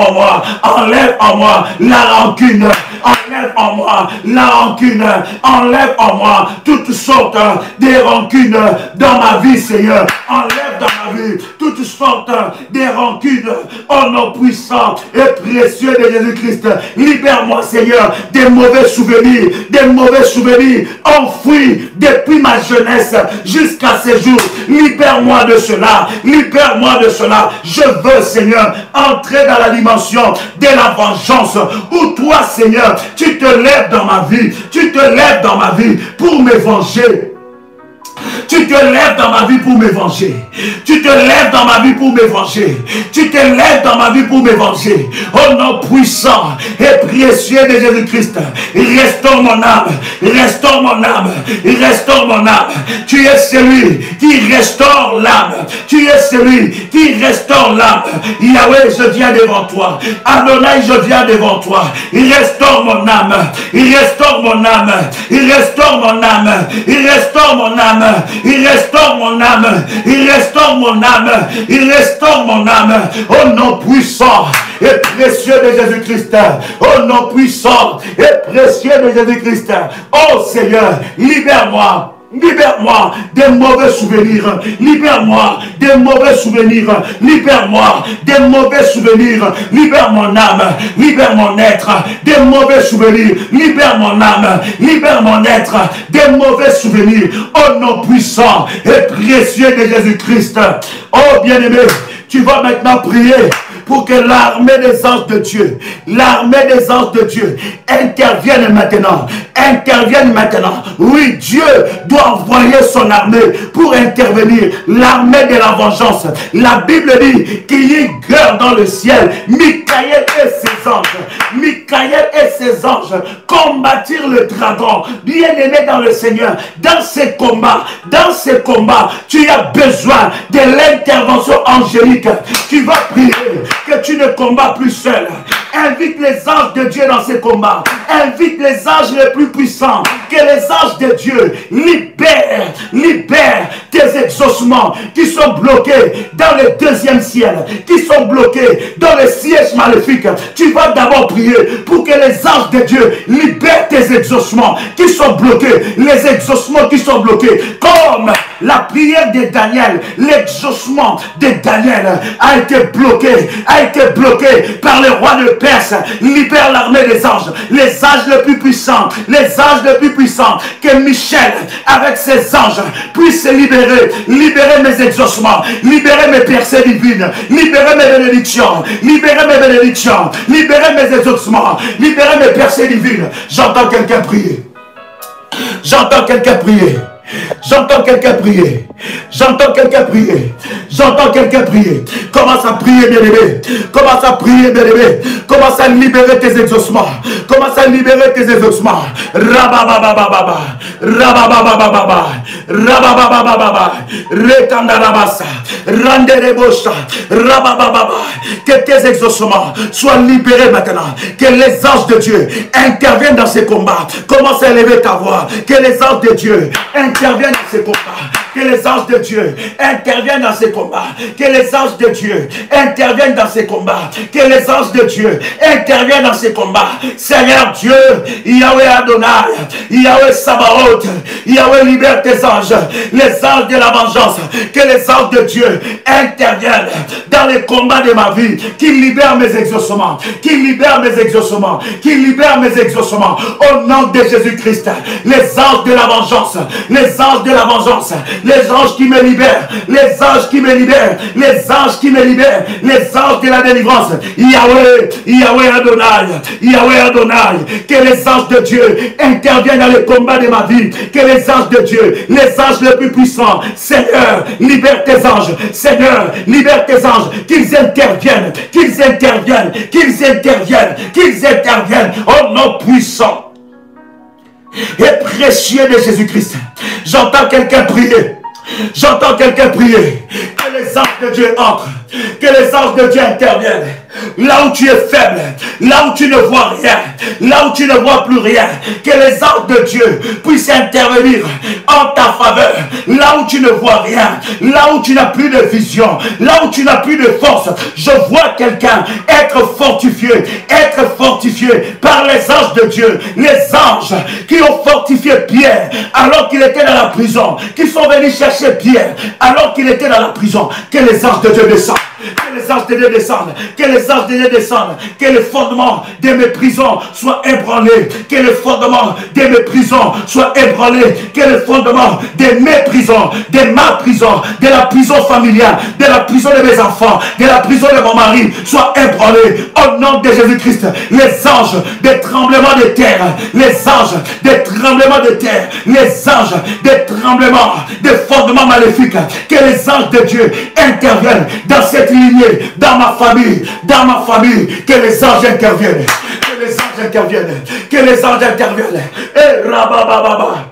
en moi la rancune, enlève en moi la rancune, enlève en moi toutes sortes de rancunes dans ma vie, Seigneur. Enlève dans ma vie toutes sortes de rancunes, au nom puissant et précieux de Jésus-Christ. Libère-moi, Seigneur, des mauvais souvenirs enfouis depuis ma jeunesse jusqu'à ces jours. Libère-moi de cela, libère-moi de cela. Je veux, Seigneur, entrer dans la dimension de la vengeance où toi, Seigneur, tu te lèves dans ma vie, tu te lèves dans ma vie pour me venger. Tu te lèves dans ma vie pour me venger. Tu te lèves dans ma vie pour me venger. Tu te lèves dans ma vie pour me venger. Au nom puissant et précieux de Jésus-Christ, restaure mon âme, restaure mon âme, restaure mon âme. Tu es celui qui restaure l'âme. Tu es celui qui restaure l'âme. Yahweh, je viens devant toi. Adonai, je viens devant toi. Restaure mon âme. Restaure mon âme. Restaure mon âme. Restaure mon âme. Il restaure mon âme, il restaure mon âme, il restaure mon âme, au nom puissant et précieux de Jésus-Christ, au nom puissant et précieux de Jésus-Christ. Oh Seigneur, libère-moi. Libère-moi des mauvais souvenirs. Libère-moi des mauvais souvenirs. Libère-moi des mauvais souvenirs. Libère mon âme. Libère mon être des mauvais souvenirs. Libère mon âme. Libère mon être des mauvais souvenirs. Au nom puissant et précieux de Jésus-Christ. Oh bien-aimé, tu vas maintenant prier pour que l'armée des anges de Dieu, intervienne maintenant. Intervienne maintenant. Oui, Dieu doit envoyer son armée pour intervenir. L'armée de la vengeance. La Bible dit qu'il y a une guerre dans le ciel. Michael et ses anges. Michael et ses anges combattirent le dragon. Bien-aimé dans le Seigneur, dans ces combats, tu as besoin de l'intervention angélique. Tu vas prier que tu ne combats plus seul. Invite les anges de Dieu dans ces combats. Invite les anges les plus puissants. Que les anges de Dieu libèrent tes exaucements qui sont bloqués dans le deuxième ciel, qui sont bloqués dans le siège maléfique. Tu vas d'abord prier pour que les anges de Dieu libèrent tes exaucements qui sont bloqués. Les exaucements qui sont bloqués. Comme la prière de Daniel, l'exaucement de Daniel a été bloqué par le roi de Perse. Libère l'armée des anges, les anges les plus puissants, que Michel avec ses anges puisse se libérer mes exaucements, libérer mes percées divines, libérer mes bénédictions, libérer mes exaucements, libérer mes percées divines. J'entends quelqu'un prier. J'entends quelqu'un prier. Commence à prier, bien-aimé. Commence à libérer tes exaucements. Rabababababa. Retandarabasa. Randerebosha. Rababababa. Que tes exaucements soient libérés maintenant. Que les anges de Dieu interviennent dans ces combats. Commence à élever ta voix. Que les anges de Dieu interviennent dans ces combats. Que les anges de Dieu interviennent dans ces combats. Que les anges de Dieu interviennent dans ces combats. Que les anges de Dieu interviennent dans ces combats. Seigneur Dieu, Yahweh Adonai, Yahweh Sabaoth, Yahweh libère tes anges, les anges de la vengeance. Que les anges de Dieu interviennent dans les combats de ma vie. Qu'ils libèrent mes exaucements. Au nom de Jésus-Christ, les anges de la vengeance, les anges qui me libèrent, les anges de la délivrance. Yahweh Adonai, que les anges de Dieu interviennent dans les combats de ma vie. Que les anges de Dieu, les anges les plus puissants, Seigneur, libère tes anges. Seigneur, libère tes anges. Qu'ils interviennent. Au nom puissant et précieux de Jésus-Christ. J'entends quelqu'un prier. Que les anges de Dieu entrent. Que les anges de Dieu interviennent. Là où tu es faible, là où tu ne vois rien, là où tu ne vois plus rien, Que les anges de Dieu puissent intervenir en ta faveur. Là où tu ne vois rien, là où tu n'as plus de vision, là où tu n'as plus de force, je vois quelqu'un être fortifié par les anges de Dieu. Les anges qui ont fortifié Pierre alors qu'il était dans la prison, qui sont venus chercher Pierre alors qu'il était dans la prison. Que les anges de Dieu descendent. Que les anges de Dieu descendent. Que les anges de Dieu descendent. Que les fondements de mes prisons soient ébranlés. Que les fondements de mes prisons soient ébranlés. Que les fondements de mes prisons, de ma prison, de la prison familiale, de la prison de mes enfants, de la prison de mon mari soient ébranlés. Au nom de Jésus-Christ, les anges des tremblements de terre, les anges des tremblements de terre, les anges des tremblements, des fondements maléfiques, que les anges de Dieu interviennent dans cette lignée, dans ma famille, que les anges interviennent, que les anges interviennent, que les anges interviennent. Et rabababa,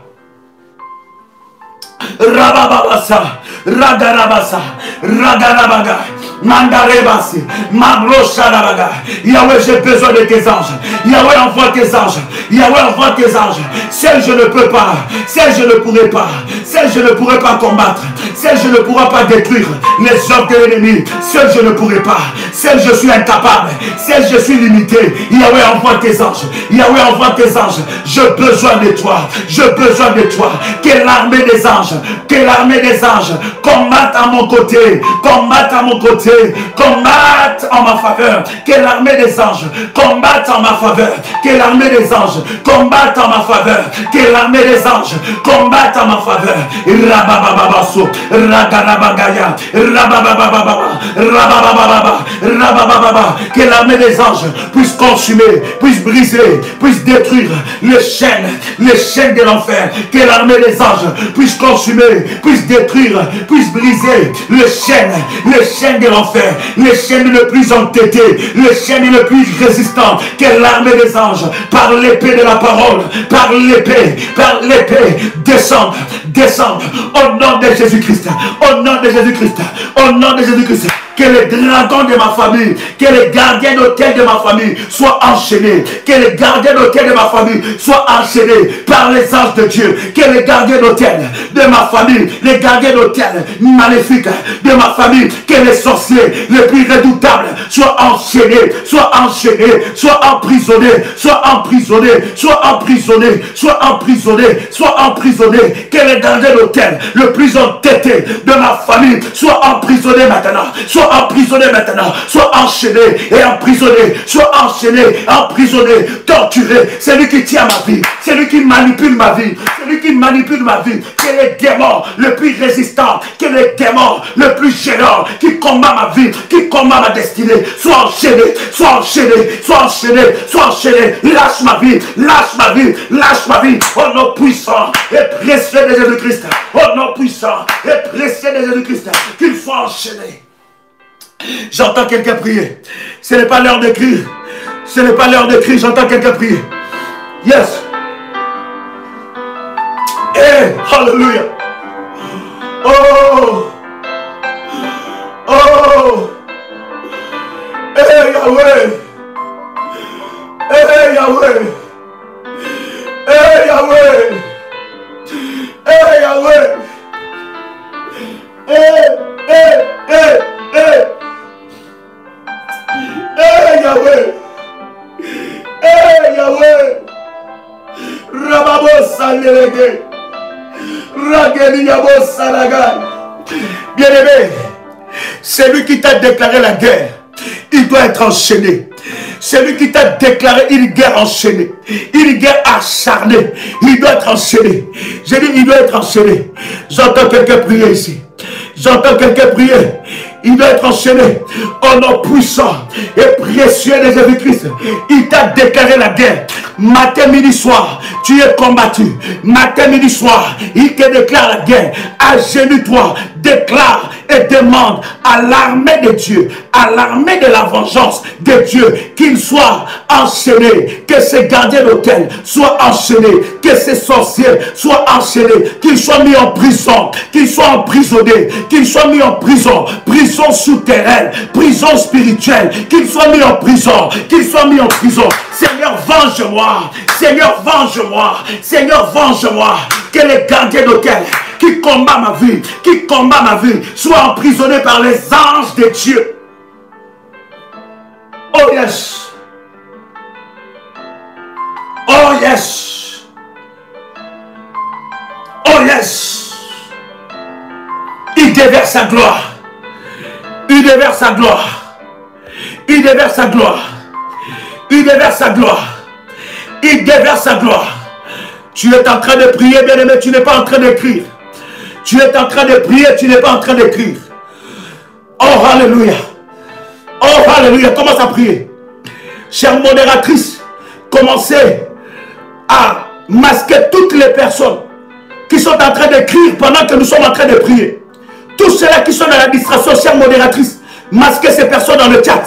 rabababasa, ragarabasa, ragarabaga, mandarebasi, mabrosarabaga. Yahweh, j'ai besoin de tes anges. Yahweh, envoie tes anges. Yahweh, envoie tes anges. Celles je ne peux pas, celles je ne pourrai pas, celles je ne pourrai pas combattre, celles je ne pourrai pas détruire les œuvres de l'ennemi, celles je ne pourrai pas, celles je suis incapable, celles je suis limité. Yahweh, envoie tes anges. Yahweh, envoie tes anges. J'ai besoin de toi. J'ai besoin de toi. Que l'armée des anges, combatte à mon côté, combatte à mon côté, combatte en ma faveur. Que l'armée des anges combatte en ma faveur. Que l'armée des anges combatte en ma faveur. Que l'armée des anges combatte en ma faveur. Rababababaso, ragarabagaya, rabababababa, rababababa, rababababa. Que l'armée des anges puisse consumer, puisse briser, puisse détruire les chaînes de l'enfer. Que l'armée des anges puisse consumer, puisse détruire, puisse briser les chaînes de l'enfer, les chaînes les plus entêtées, les chaînes les plus résistantes. Que l'armée des anges, par l'épée de la parole, par l'épée, descende, au nom de Jésus-Christ, au nom de Jésus-Christ, au nom de Jésus-Christ. Que les dragons de ma famille, que les gardiens d'hôtel de ma famille soient enchaînés. Que les gardiens d'hôtel de ma famille soient enchaînés par les anges de Dieu. Que les gardiens d'hôtel de ma famille, les gardiens d'hôtel maléfiques de ma famille, que les sorciers les plus redoutables soient enchaînés, soient emprisonnés. Que les gardiens d'hôtel le plus entêtés de ma famille soient emprisonnés maintenant. Soit enchaîné et emprisonné, torturé. C'est lui qui tient ma vie, c'est lui qui manipule ma vie, que les démons le plus résistants, que les démons le plus gênants qui combat ma vie, qui combat ma destinée, soit enchaîné. Lâche ma vie, au nom puissant et précieux de Jésus-Christ, au nom puissant et précieux de Jésus-Christ, qu'il soit enchaîné. J'entends quelqu'un prier. Ce n'est pas l'heure de crier. J'entends quelqu'un prier. Yes. Hey, hallelujah. Oh. Hey, Yahweh. Yahweh. Bien-aimé, celui qui t'a déclaré la guerre, il doit être enchaîné. Celui qui t'a déclaré une guerre enchaînée, une guerre acharnée, il doit être enchaîné. J'ai dit, il doit être enchaîné. J'entends quelqu'un prier ici. Il doit être enchaîné au nom puissant et précieux de Jésus-Christ. Il t'a déclaré la guerre. Matin, midi, soir, tu es combattu. Matin, midi, soir, il te déclare la guerre. Agenouille-toi déclare et demande à l'armée de Dieu, à l'armée de la vengeance de Dieu, qu'ils soient enchaînés, que ces gardiens d'hôtel soient enchaînés, que ces sorciers soient enchaînés, qu'ils soient mis en prison, qu'ils soient emprisonnés, qu'ils soient mis en prison, prison souterraine, prison spirituelle, qu'ils soient mis en prison, qu'ils soient mis en prison. Seigneur, venge-moi, Seigneur, venge-moi, Seigneur, venge-moi, que les gardiens d'hôtel qui combattent ma vie, soient emprisonnés par les anges de Dieu. Oh yes. Oh yes. Oh yes. Il déverse sa gloire. Il déverse sa gloire. Il déverse sa gloire. Il déverse sa gloire. Il déverse sa gloire. Tu es en train de prier, bien-aimé, tu n'es pas en train d'écrire. Tu es en train de prier, tu n'es pas en train d'écrire. Oh, alléluia. Oh, alléluia. Commence à prier. Chère modératrice, commencez à masquer toutes les personnes qui sont en train d'écrire pendant que nous sommes en train de prier. Tous ceux-là qui sont dans la distraction, chère modératrice, masquez ces personnes dans le chat.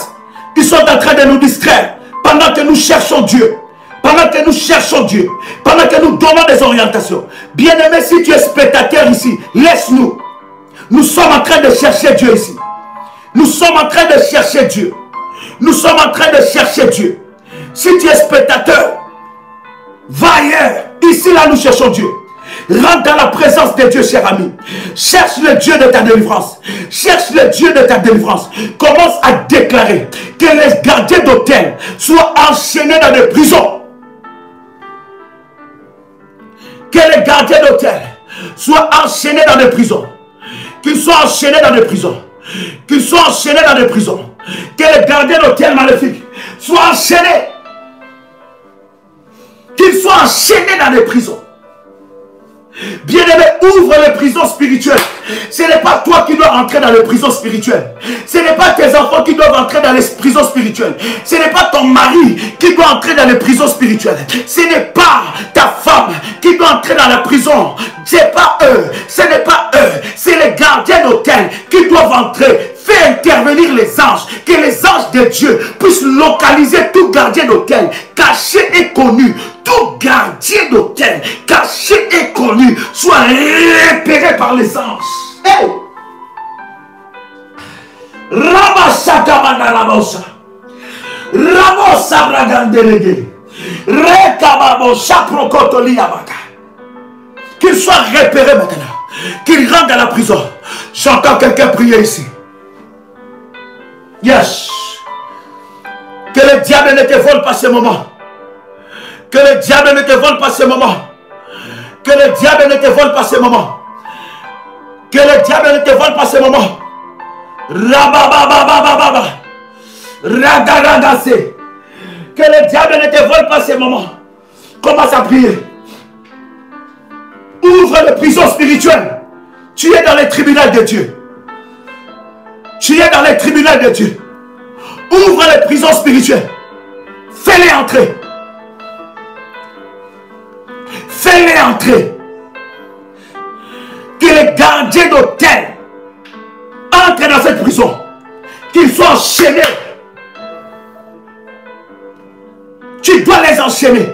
Qui sont en train de nous distraire pendant que nous cherchons Dieu. Pendant que nous cherchons Dieu, pendant que nous donnons des orientations. Bien-aimé, si tu es spectateur ici, laisse-nous. Nous sommes en train de chercher Dieu ici. Nous sommes en train de chercher Dieu. Nous sommes en train de chercher Dieu. Si tu es spectateur, va ailleurs. Ici, là, nous cherchons Dieu. Rentre dans la présence de Dieu, cher ami. Cherche le Dieu de ta délivrance. Cherche le Dieu de ta délivrance. Commence à déclarer que les gardiens d'hôtel soient enchaînés dans des prisons. Que les gardiens d'hôtel soient enchaînés dans des prisons. Qu'ils soient enchaînés dans des prisons. Qu'ils soient enchaînés dans des prisons. Que les gardiens d'hôtel maléfiques soient enchaînés. Qu'ils soient enchaînés dans des prisons. Bien-aimé, ouvre les prisons spirituelles. Ce n'est pas toi qui dois entrer dans les prisons spirituelles. Ce n'est pas tes enfants qui doivent entrer dans les prisons spirituelles. Ce n'est pas ton mari qui doit entrer dans les prisons spirituelles. Ce n'est pas ta femme qui doit entrer dans la prison. Ce n'est pas eux. Ce n'est pas eux. C'est les gardiens d'hôtel qui doivent entrer. Fais intervenir les anges. Que les anges de Dieu puissent localiser tout gardien d'hôtel caché et connu. Tout gardien d'hôtel caché et connu soit repéré par les anges. Hey! Qu'il soit repéré maintenant. Qu'il rentre dans la prison. J'entends quelqu'un prier ici. Yes. Que le diable ne te vole pas ce moment. Que le diable ne te vole pas ce moment. Que le diable ne te vole pas ce moment. Que le diable ne te vole pas ce moment. Rababababababa. Ragaragase. Que le diable ne te vole pas ce moment. Commence à prier. Ouvre les prisons spirituelles. Tu es dans les tribunaux de Dieu. Tu es dans les tribunaux de Dieu. Ouvre les prisons spirituelles. Fais-les entrer. Fais-les entrer. Que les gardiens d'hôtel entrent dans cette prison. Qu'ils soient enchaînés. Tu dois les enchaîner.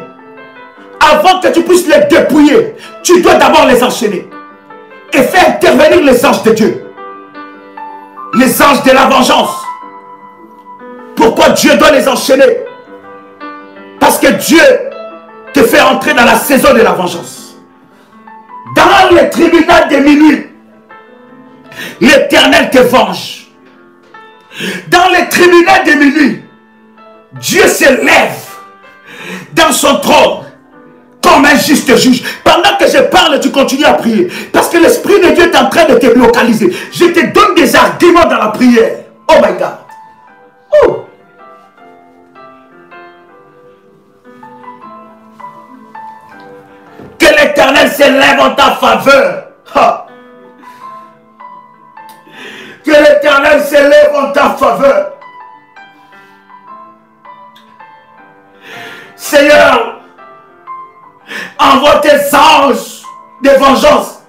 Avant que tu puisses les dépouiller, tu dois d'abord les enchaîner. Et faire intervenir les anges de Dieu. Les anges de la vengeance. Pourquoi Dieu doit les enchaîner? Parce que Dieu te fait entrer dans la saison de la vengeance. Dans les tribunaux de minuit, l'Éternel te venge. Dans les tribunaux de minuit, Dieu se lève dans son trône comme un juste juge. Pendant que je parle, tu continues à prier. Parce que l'Esprit de Dieu est en train de te localiser. Je te donne des arguments dans la prière. Oh my God. Oh. Que l'Éternel se lève en ta faveur. Ha. Que l'Éternel se lève en ta faveur. Seigneur, envoie tes anges de vengeance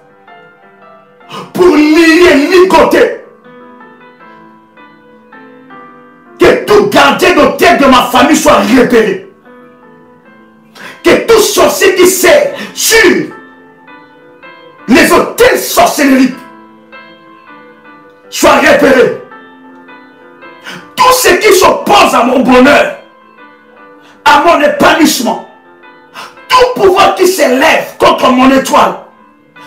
pour lier côté. Que tout gardien d'autel de ma famille soit repéré. Que tout sorcier qui sert sur les autels sorcelleries soit repéré. Tout ce qui s'oppose à mon bonheur, à mon épanouissement, tout pouvoir qui s'élève contre mon étoile,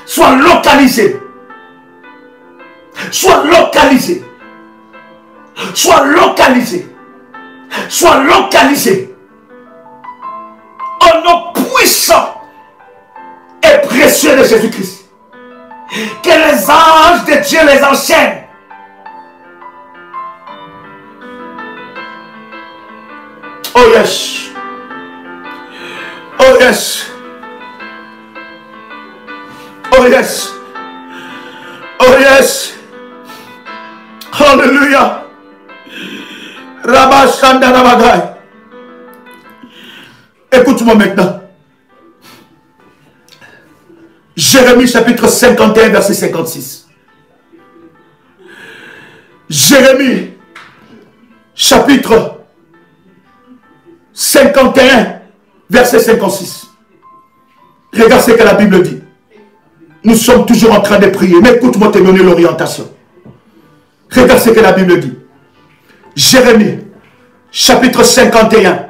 soit localisé. Soit localisé. Soit localisé. Soit localisé. Au nom puissant et précieux de Jésus-Christ. Que les anges de Dieu les enchaînent. Oh yes. Oh yes. Oh yes. Oh yes. Hallelujah. Rabba Shanda Rabagai. Écoute-moi maintenant. Jérémie chapitre 51 verset 56. Jérémie chapitre 51 verset 56. Regarde ce que la Bible dit. Nous sommes toujours en train de prier. Mais écoute-moi te donner l'orientation. Regarde ce que la Bible dit. Jérémie, chapitre 51,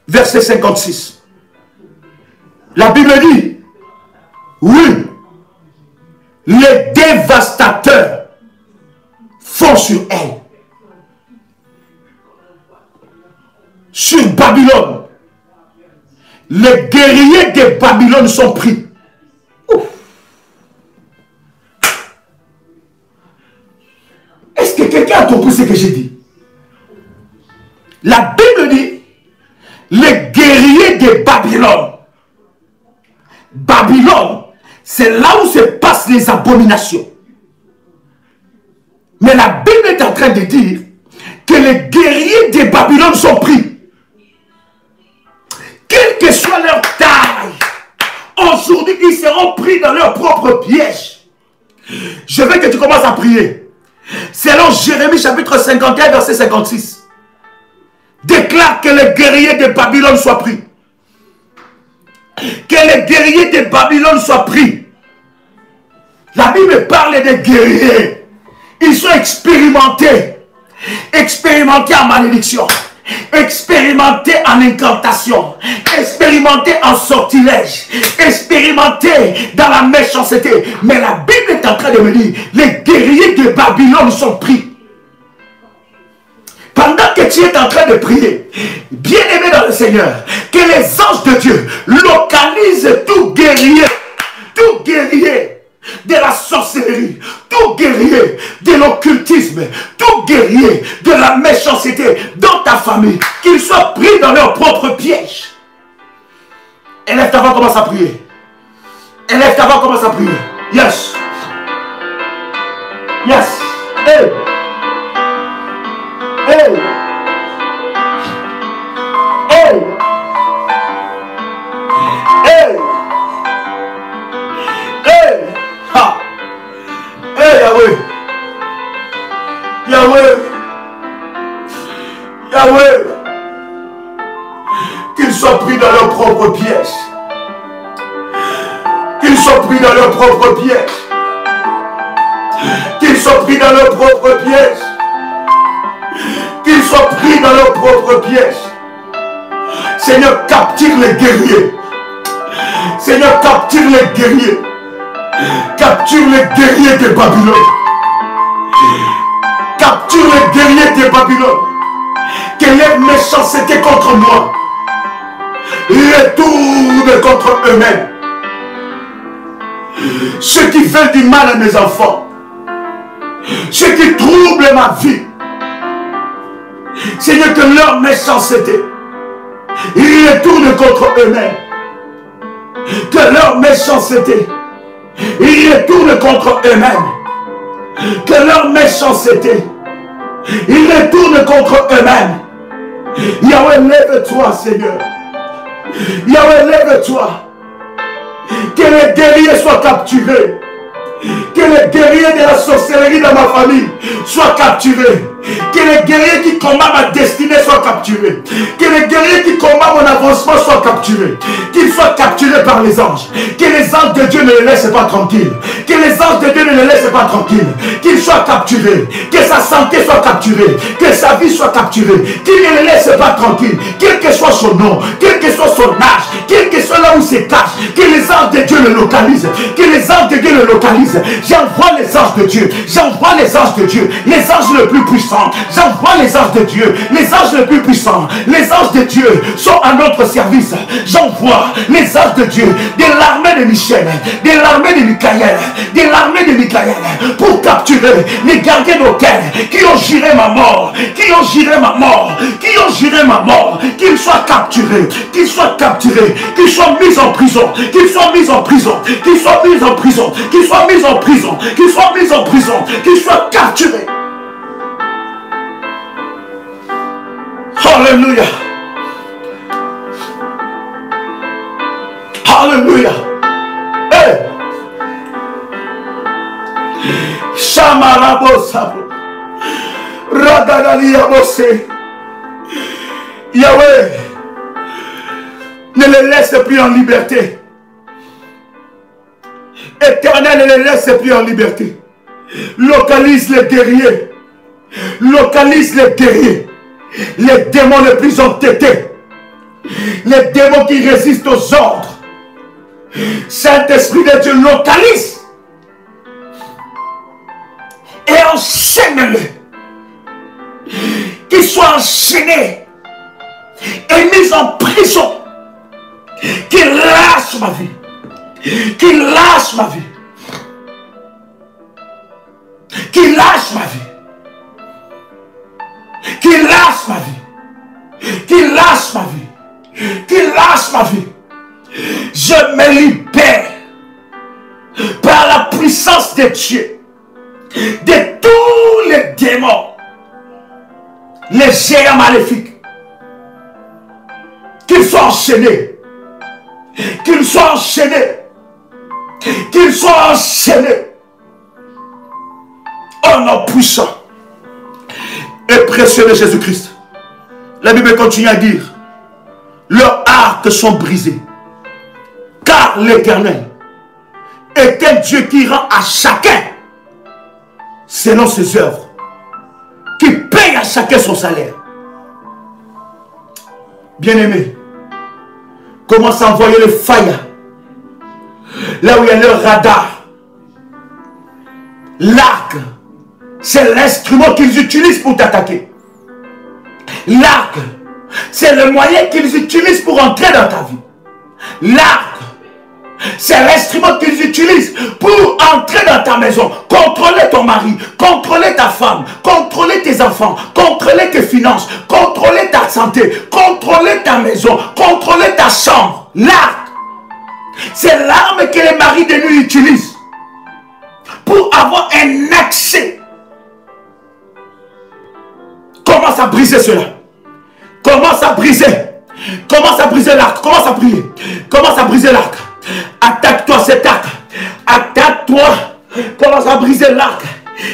verset 56. La Bible dit, oui, les dévastateurs font sur elle. Sur Babylone. Les guerriers de Babylone sont pris. Ouf. Est-ce que quelqu'un a compris ce que j'ai dit? La Bible dit, les guerriers de Babylone. Babylone, c'est là où se passent les abominations. Mais la Bible est en train de dire que les guerriers de Babylone sont pris. Quelle que soit leur taille, aujourd'hui ils seront pris dans leur propre piège. Je veux que tu commences à prier. Selon Jérémie chapitre 51 verset 56. Déclare que les guerriers de Babylone soient pris. Que les guerriers de Babylone soient pris. La Bible parle des guerriers. Ils sont expérimentés. Expérimentés en malédiction. Expérimentés en incantation. Expérimentés en sortilège. Expérimentés dans la méchanceté. Mais la Bible est en train de me dire, les guerriers de Babylone sont pris. Pendant que tu es en train de prier, bien-aimé dans le Seigneur, que les anges de Dieu localisent tout guerrier de la sorcellerie, tout guerrier de l'occultisme, tout guerrier de la méchanceté dans ta famille, qu'ils soient pris dans leur propre piège. Élève ta voix, commence à prier. Élève ta voix, commence à prier. Yes. Yes. Hey. Hey! Hey! Hey! Hey! Ha! Hey, Yahweh! Yahweh! Yahweh! Qu'ils soient pris dans leur propre piège. Qu'ils soient pris dans leur propre piège. Qu'ils soient pris dans leur propre piège. Qu'ils soient pris dans leur propre piège. Seigneur, capture les guerriers. Seigneur, capture les guerriers. Capture les guerriers de Babylone. Capture les guerriers de Babylone. Que les méchanceté contre moi retourne contre eux-mêmes. Ceux qui veulent du mal à mes enfants. Ceux qui troublent ma vie. Seigneur, que leur méchanceté retourne contre eux-mêmes. Que leur méchanceté retourne contre eux-mêmes. Que leur méchanceté retourne contre eux-mêmes. Yahweh, lève-toi, Seigneur. Yahweh, lève-toi. Que les guerriers soient capturés. Que les guerriers de la sorcellerie dans ma famille soient capturés. Que les guerriers qui combattent ma destinée soient capturés. Que les guerriers qui combattent mon avancement soient capturés. Qu'ils soient capturés par les anges. Que les anges de Dieu ne les laissent pas tranquilles. Que les anges de Dieu ne les laissent pas tranquilles. Qu'ils soient capturés. Que sa santé soit capturée. Que sa vie soit capturée. Qu'il ne les laisse pas tranquilles. Quel que soit son nom, quel que soit son âge, quel que soit là où il se cache. Que les anges de Dieu le localisent. Que les anges de Dieu le localisent. J'envoie les anges de Dieu. J'envoie les anges de Dieu. Les anges les plus puissants. J'envoie les anges de Dieu, les anges les plus puissants, les anges de Dieu sont à notre service. J'envoie les anges de Dieu, de l'armée de Michel, de l'armée de Michael, de l'armée de Michael, pour capturer les gardiens d'hôtel qui ont juré ma mort, qui ont juré ma mort, qui ont juré ma mort, qu'ils soient capturés, qu'ils soient capturés, qu'ils soient mis en prison, qu'ils soient mis en prison, qu'ils soient mis en prison, qu'ils soient mis en prison, qu'ils soient mis en prison, qu'ils soient capturés. Alléluia. Alléluia. Hey. Shamarabo Sabo. Radagalia Bossé. Yahweh, ne les laisse plus en liberté. Éternel, ne les laisse plus en liberté. Localise les guerriers. Localise les guerriers. Les démons les plus entêtés, les démons qui résistent aux ordres. Saint-Esprit de Dieu, localise et enchaîne-les. Qu'ils soient enchaînés et mis en prison. Qu'ils lâchent ma vie. Qu'ils lâchent ma vie. Qu'ils lâchent ma vie. Qu'il lâche ma vie. Qu'il lâche ma vie. Qu'il lâche ma vie. Je me libère par la puissance de Dieu de tous les démons, les géants maléfiques. Qu'ils soient enchaînés. Qu'ils soient enchaînés. Qu'ils soient enchaînés. Oh nom puissant et précieux de Jésus-Christ. La Bible continue à dire, leurs arcs sont brisés, car l'Éternel est un Dieu qui rend à chacun selon ses œuvres, qui paye à chacun son salaire. Bien-aimé, commence à envoyer le fire là où il y a le radar. L'arc, c'est l'instrument qu'ils utilisent pour t'attaquer. L'arc, c'est le moyen qu'ils utilisent pour entrer dans ta vie. L'arc, c'est l'instrument qu'ils utilisent pour entrer dans ta maison, contrôler ton mari, contrôler ta femme, contrôler tes enfants, contrôler tes finances, contrôler ta santé, contrôler ta maison, contrôler ta chambre. L'arc, c'est l'arme que les maris de nuit utilisent pour avoir un accès. Commence à briser cela. Commence à briser. Commence à briser l'arc. Commence à prier. Commence à briser l'arc. Attaque-toi cet arc. Attaque-toi. Commence à briser l'arc.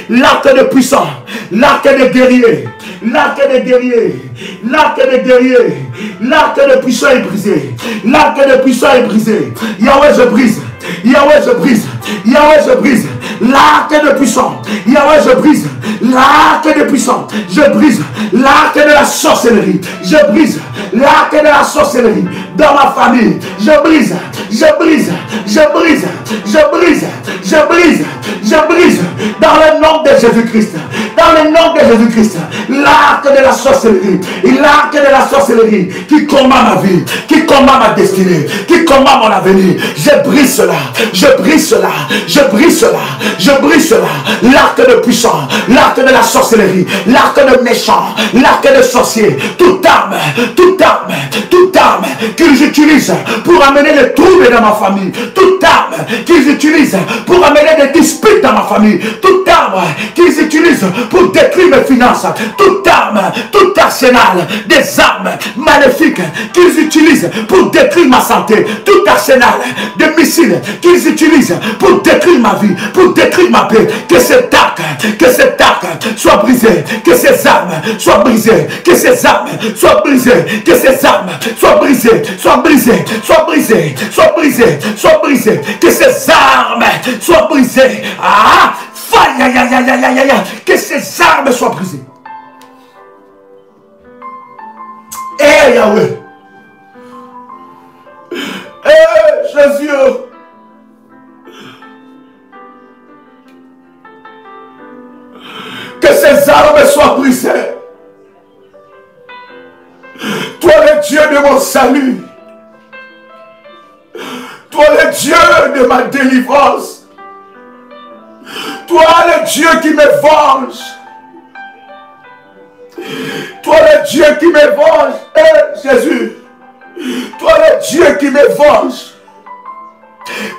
L'arc de puissant. L'arc de guerrier. L'arc de guerrier. L'arc de guerrier. L'arc de puissant est brisé. L'arc de puissant est brisé. Yahweh, je brise. Yahweh, je brise. Yahweh, je brise. L'arc de puissant. Yahweh, je brise. L'arc de puissant. Je brise. L'arc de la sorcellerie. Je brise. L'arc de la sorcellerie. Dans ma famille. Je brise. Je brise. Je brise. Je brise. Je brise. Je brise. Dans le nom de Jésus-Christ. Dans le nom de Jésus-Christ. L'arc de la sorcellerie. L'arc de la sorcellerie qui combat ma vie. Qui combat ma destinée. Qui combat mon avenir. Je brise cela. Je brise cela. Je brise cela. Je brise cela. L'arc de puissant. L'arc de la sorcellerie. L'arc de méchant. L'arc de sorcier. Toute arme. Toute arme. Toute arme qu'ils utilisent pour amener les troubles dans ma famille. Toute arme qu'ils utilisent pour amener des disputes dans ma famille. Toute arme qu'ils utilisent pour détruire mes finances. Toute arme, tout arsenal des armes maléfiques qu'ils utilisent pour détruire ma santé. Tout arsenal de missiles qu'ils utilisent pour détruire ma vie, pour pour détruire ma paix. Que cet arc soit brisé, que ces armes soient brisées, que ces armes soient brisées, que ces armes soient brisées, soient brisées, soient brisées, soient brisées, soient brisées, que ces armes soient brisées. Ah, que ces armes soient brisées. Eh Yahweh, eh Jésus, que ces armes soient brisées. Toi le Dieu de mon salut, toi le Dieu de ma délivrance, toi le Dieu qui me venge, toi le Dieu qui me venge, eh Jésus, toi le Dieu qui me venge,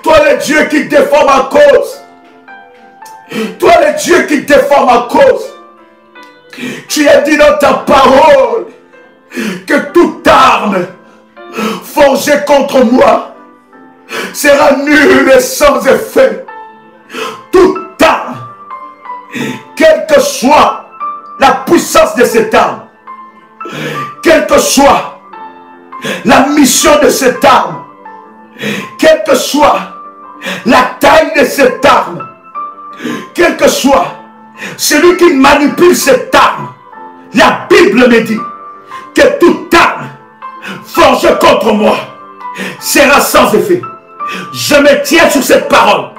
toi le Dieu qui défend ma cause, toi le Dieu qui défend ma cause. Tu as dit dans ta parole que toute arme forgée contre moi sera nulle et sans effet. Toute arme, quelle que soit la puissance de cette arme, quelle que soit la mission de cette arme, quelle que soit la taille de cette arme, quel que soit celui qui manipule cette arme, la Bible me dit que toute arme forgée contre moi sera sans effet. Je me tiens sur cette parole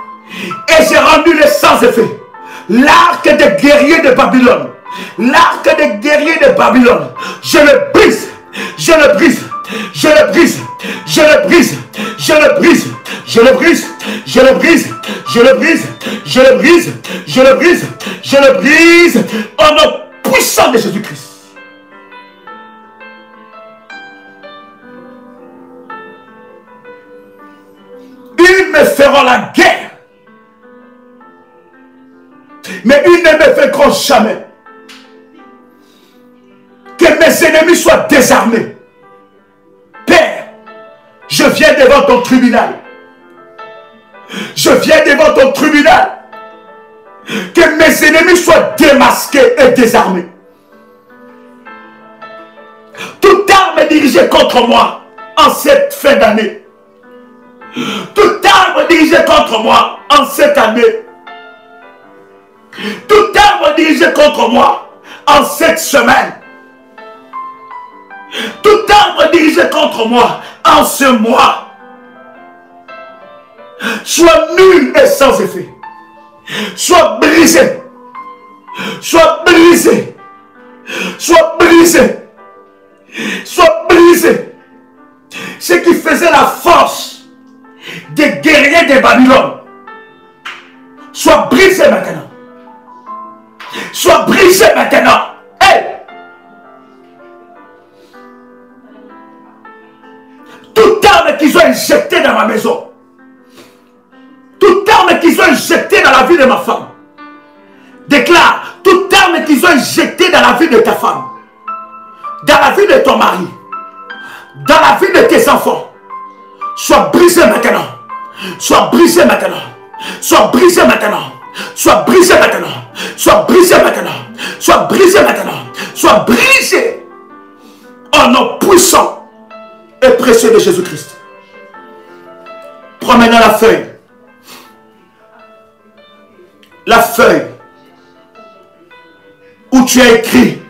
et j'ai rendu les sans effet. L'arc des guerriers de Babylone, l'arc des guerriers de Babylone, je le brise, je le brise, je le brise, je le brise, je le brise, je le brise, je le brise, je le brise, je le brise, je le brise, je le brise au nom puissant de Jésus-Christ. Ils me feront la guerre, mais ils ne me vaincront jamais. Que mes ennemis soient désarmés. Père, je viens devant ton tribunal. Je viens devant ton tribunal. Que mes ennemis soient démasqués et désarmés. Toute arme dirigée contre moi en cette fin d'année, toute arme dirigée contre moi en cette année, toute arme dirigée contre moi en cette semaine, toute arme dirigée contre moi en ce mois, soit nulle et sans effet, soit brisée, soit brisée, soit brisée, soit brisée. Ce qui faisait la force des guerriers de Babylone soit brisé maintenant. Soit brisé maintenant. Hey! Toute arme qu'ils ont injectée dans ma maison, toute arme qu'ils ont injectée dans la vie de ma femme, déclare, toute arme qu'ils ont injectée dans la vie de ta femme, dans la vie de ton mari, dans la vie de tes enfants, soit brisé maintenant, soit brisé maintenant, soit brisé maintenant, soit brisé maintenant, soit brisé maintenant, soit brisé maintenant, soit brisé au nom puissant et précieux de Jésus-Christ. Prends maintenant la feuille où tu as écrit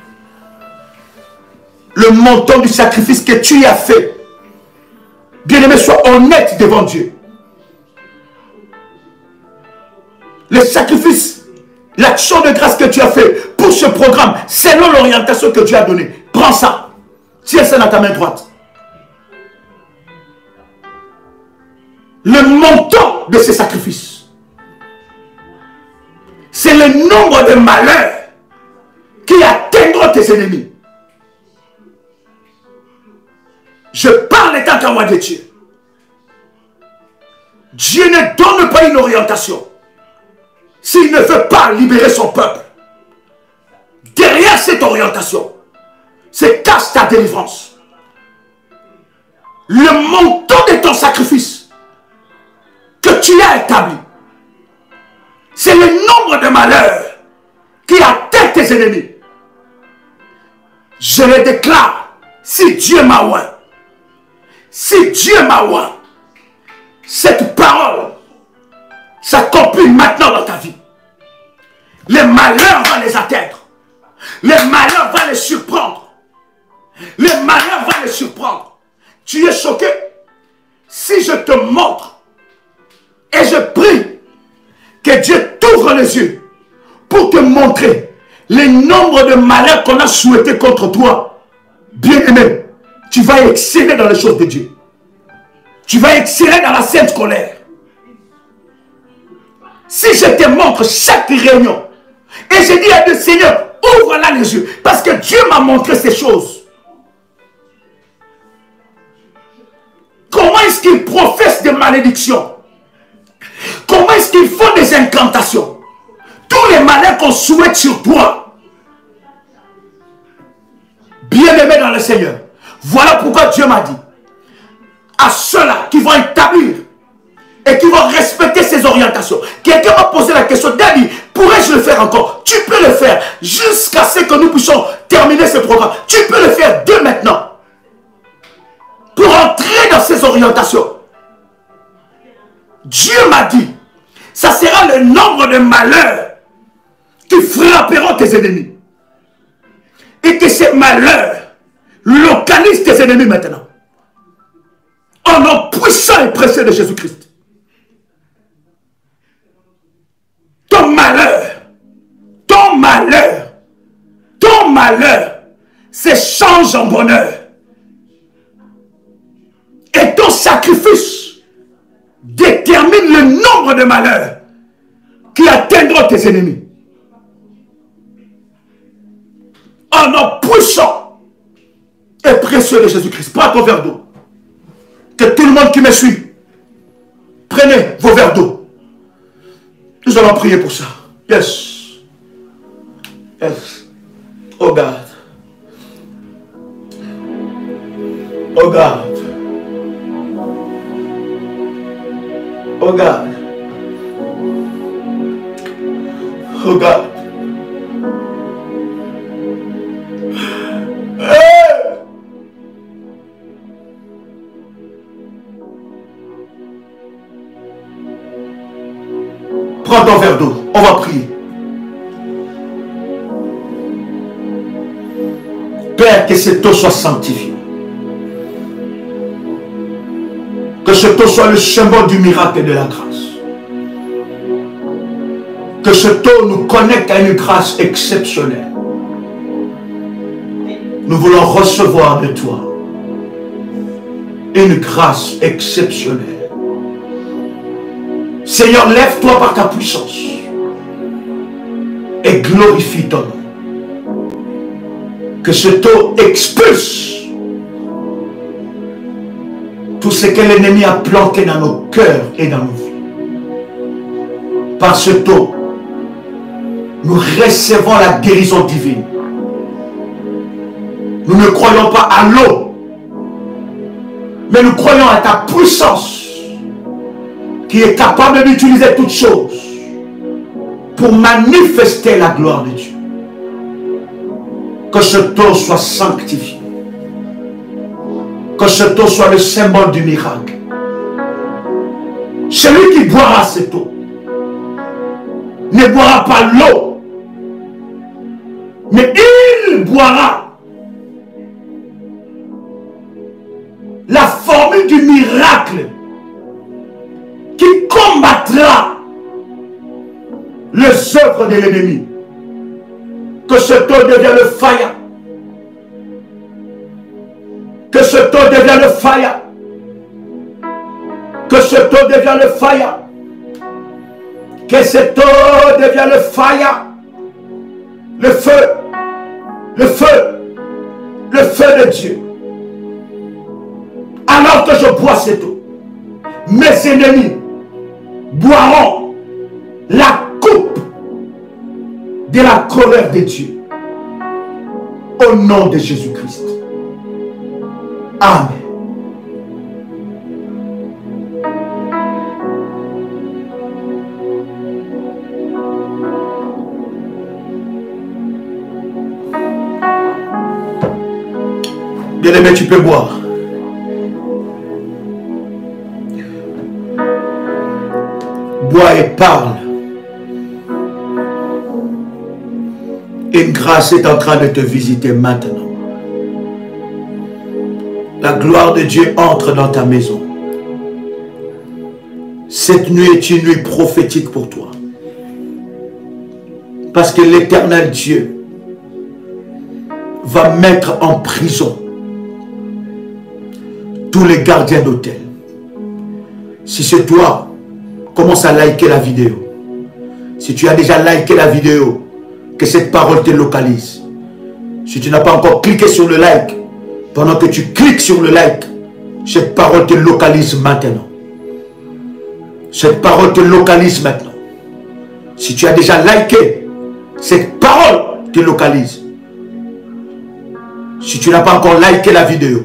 le montant du sacrifice que tu as fait. Bien-aimé, sois honnête devant Dieu. Le sacrifice, l'action de grâce que tu as fait pour ce programme, selon l'orientation que Dieu a donnée. Prends ça. Tiens ça dans ta main droite. Le montant de ce sacrifice, c'est le nombre de malheurs qui atteindront tes ennemis. Je parle étant témoin de Dieu. Dieu ne donne pas une orientation s'il ne veut pas libérer son peuple. Derrière cette orientation, c'est cache ta délivrance. Le montant de ton sacrifice que tu as établi, C'est le nombre de malheurs qui atteint tes ennemis. Je le déclare, si Dieu m'a oint, si Dieu m'a oint, cette parole s'accomplit maintenant dans ta vie. Les malheurs vont les atteindre. Les malheurs vont les surprendre. Les malheurs vont les surprendre. Tu es choqué? Si je te montre et je prie que Dieu t'ouvre les yeux pour te montrer les nombres de malheurs qu'on a souhaité contre toi, bien-aimé, tu vas exceller dans les choses de Dieu. Tu vas exceller dans la sainte colère. Si je te montre chaque réunion et je dis à Dieu, Seigneur, ouvre-la les yeux, parce que Dieu m'a montré ces choses. Comment est-ce qu'ils professent des malédictions? Comment est-ce qu'ils font des incantations? Tous les malheurs qu'on souhaite sur toi. Bien-aimé dans le Seigneur, voilà pourquoi Dieu m'a dit à ceux-là qui vont établir et qui vont respecter ses orientations. Quelqu'un m'a posé la question, David, pourrais-je le faire encore? Tu peux le faire jusqu'à ce que nous puissions terminer ce programme. Tu peux le faire dès maintenant. Pour entrer dans ces orientations. Dieu m'a dit, ça sera le nombre de malheurs qui frapperont tes ennemis. Et que ces malheurs localisent tes ennemis maintenant. Au nom puissant et précieux de Jésus-Christ. Ton malheur se change en bonheur. Et ton sacrifice détermine le nombre de malheurs qui atteindront tes ennemis. Au nom puissant et précieux de Jésus-Christ. Prends ton verre d'eau. Que tout le monde qui me suit, prenez vos verres d'eau. Nous allons prier pour ça. Yes. Yes. Oh God. Oh God. Oh God. Oh God. Hey! Prends ton verre d'eau, on va prier. Père, que cette eau soit sanctifiée. Que cette eau soit le symbole du miracle et de la grâce. Que cette eau nous connecte à une grâce exceptionnelle. Nous voulons recevoir de toi une grâce exceptionnelle. Seigneur, lève-toi par ta puissance et glorifie ton nom. Que cette eau expulse tout ce que l'ennemi a planté dans nos cœurs et dans nos vies. Par cette eau, nous recevons la guérison divine. Nous ne croyons pas à l'eau, mais nous croyons à ta puissance qui est capable d'utiliser toutes choses pour manifester la gloire de Dieu. Que cette eau soit sanctifiée. Que cette eau soit le symbole du miracle. Celui qui boira cette eau ne boira pas l'eau, mais il boira la formule du miracle qui combattra les œuvres de l'ennemi. Que cette eau devienne le fire. Que cette eau devienne le fire. Que cette eau devienne le fire. Que cette eau devienne le fire. Le feu. Le feu. Le feu de Dieu. Alors que je bois cette eau, mes ennemis boiront la coupe de la colère de Dieu. Au nom de Jésus-Christ. Amen. Bien-aimé, tu peux boire. Bois et parle. Une grâce est en train de te visiter maintenant. La gloire de Dieu entre dans ta maison. Cette nuit est une nuit prophétique pour toi. Parce que l'Éternel Dieu va mettre en prison tous les gardiens d'hôtel. Si c'est toi, commence à liker la vidéo. Si tu as déjà liké la vidéo, que cette parole te localise. Si tu n'as pas encore cliqué sur le like, pendant que tu cliques sur le like, cette parole te localise maintenant. Cette parole te localise maintenant. Si tu as déjà liké, cette parole te localise. Si tu n'as pas encore liké la vidéo,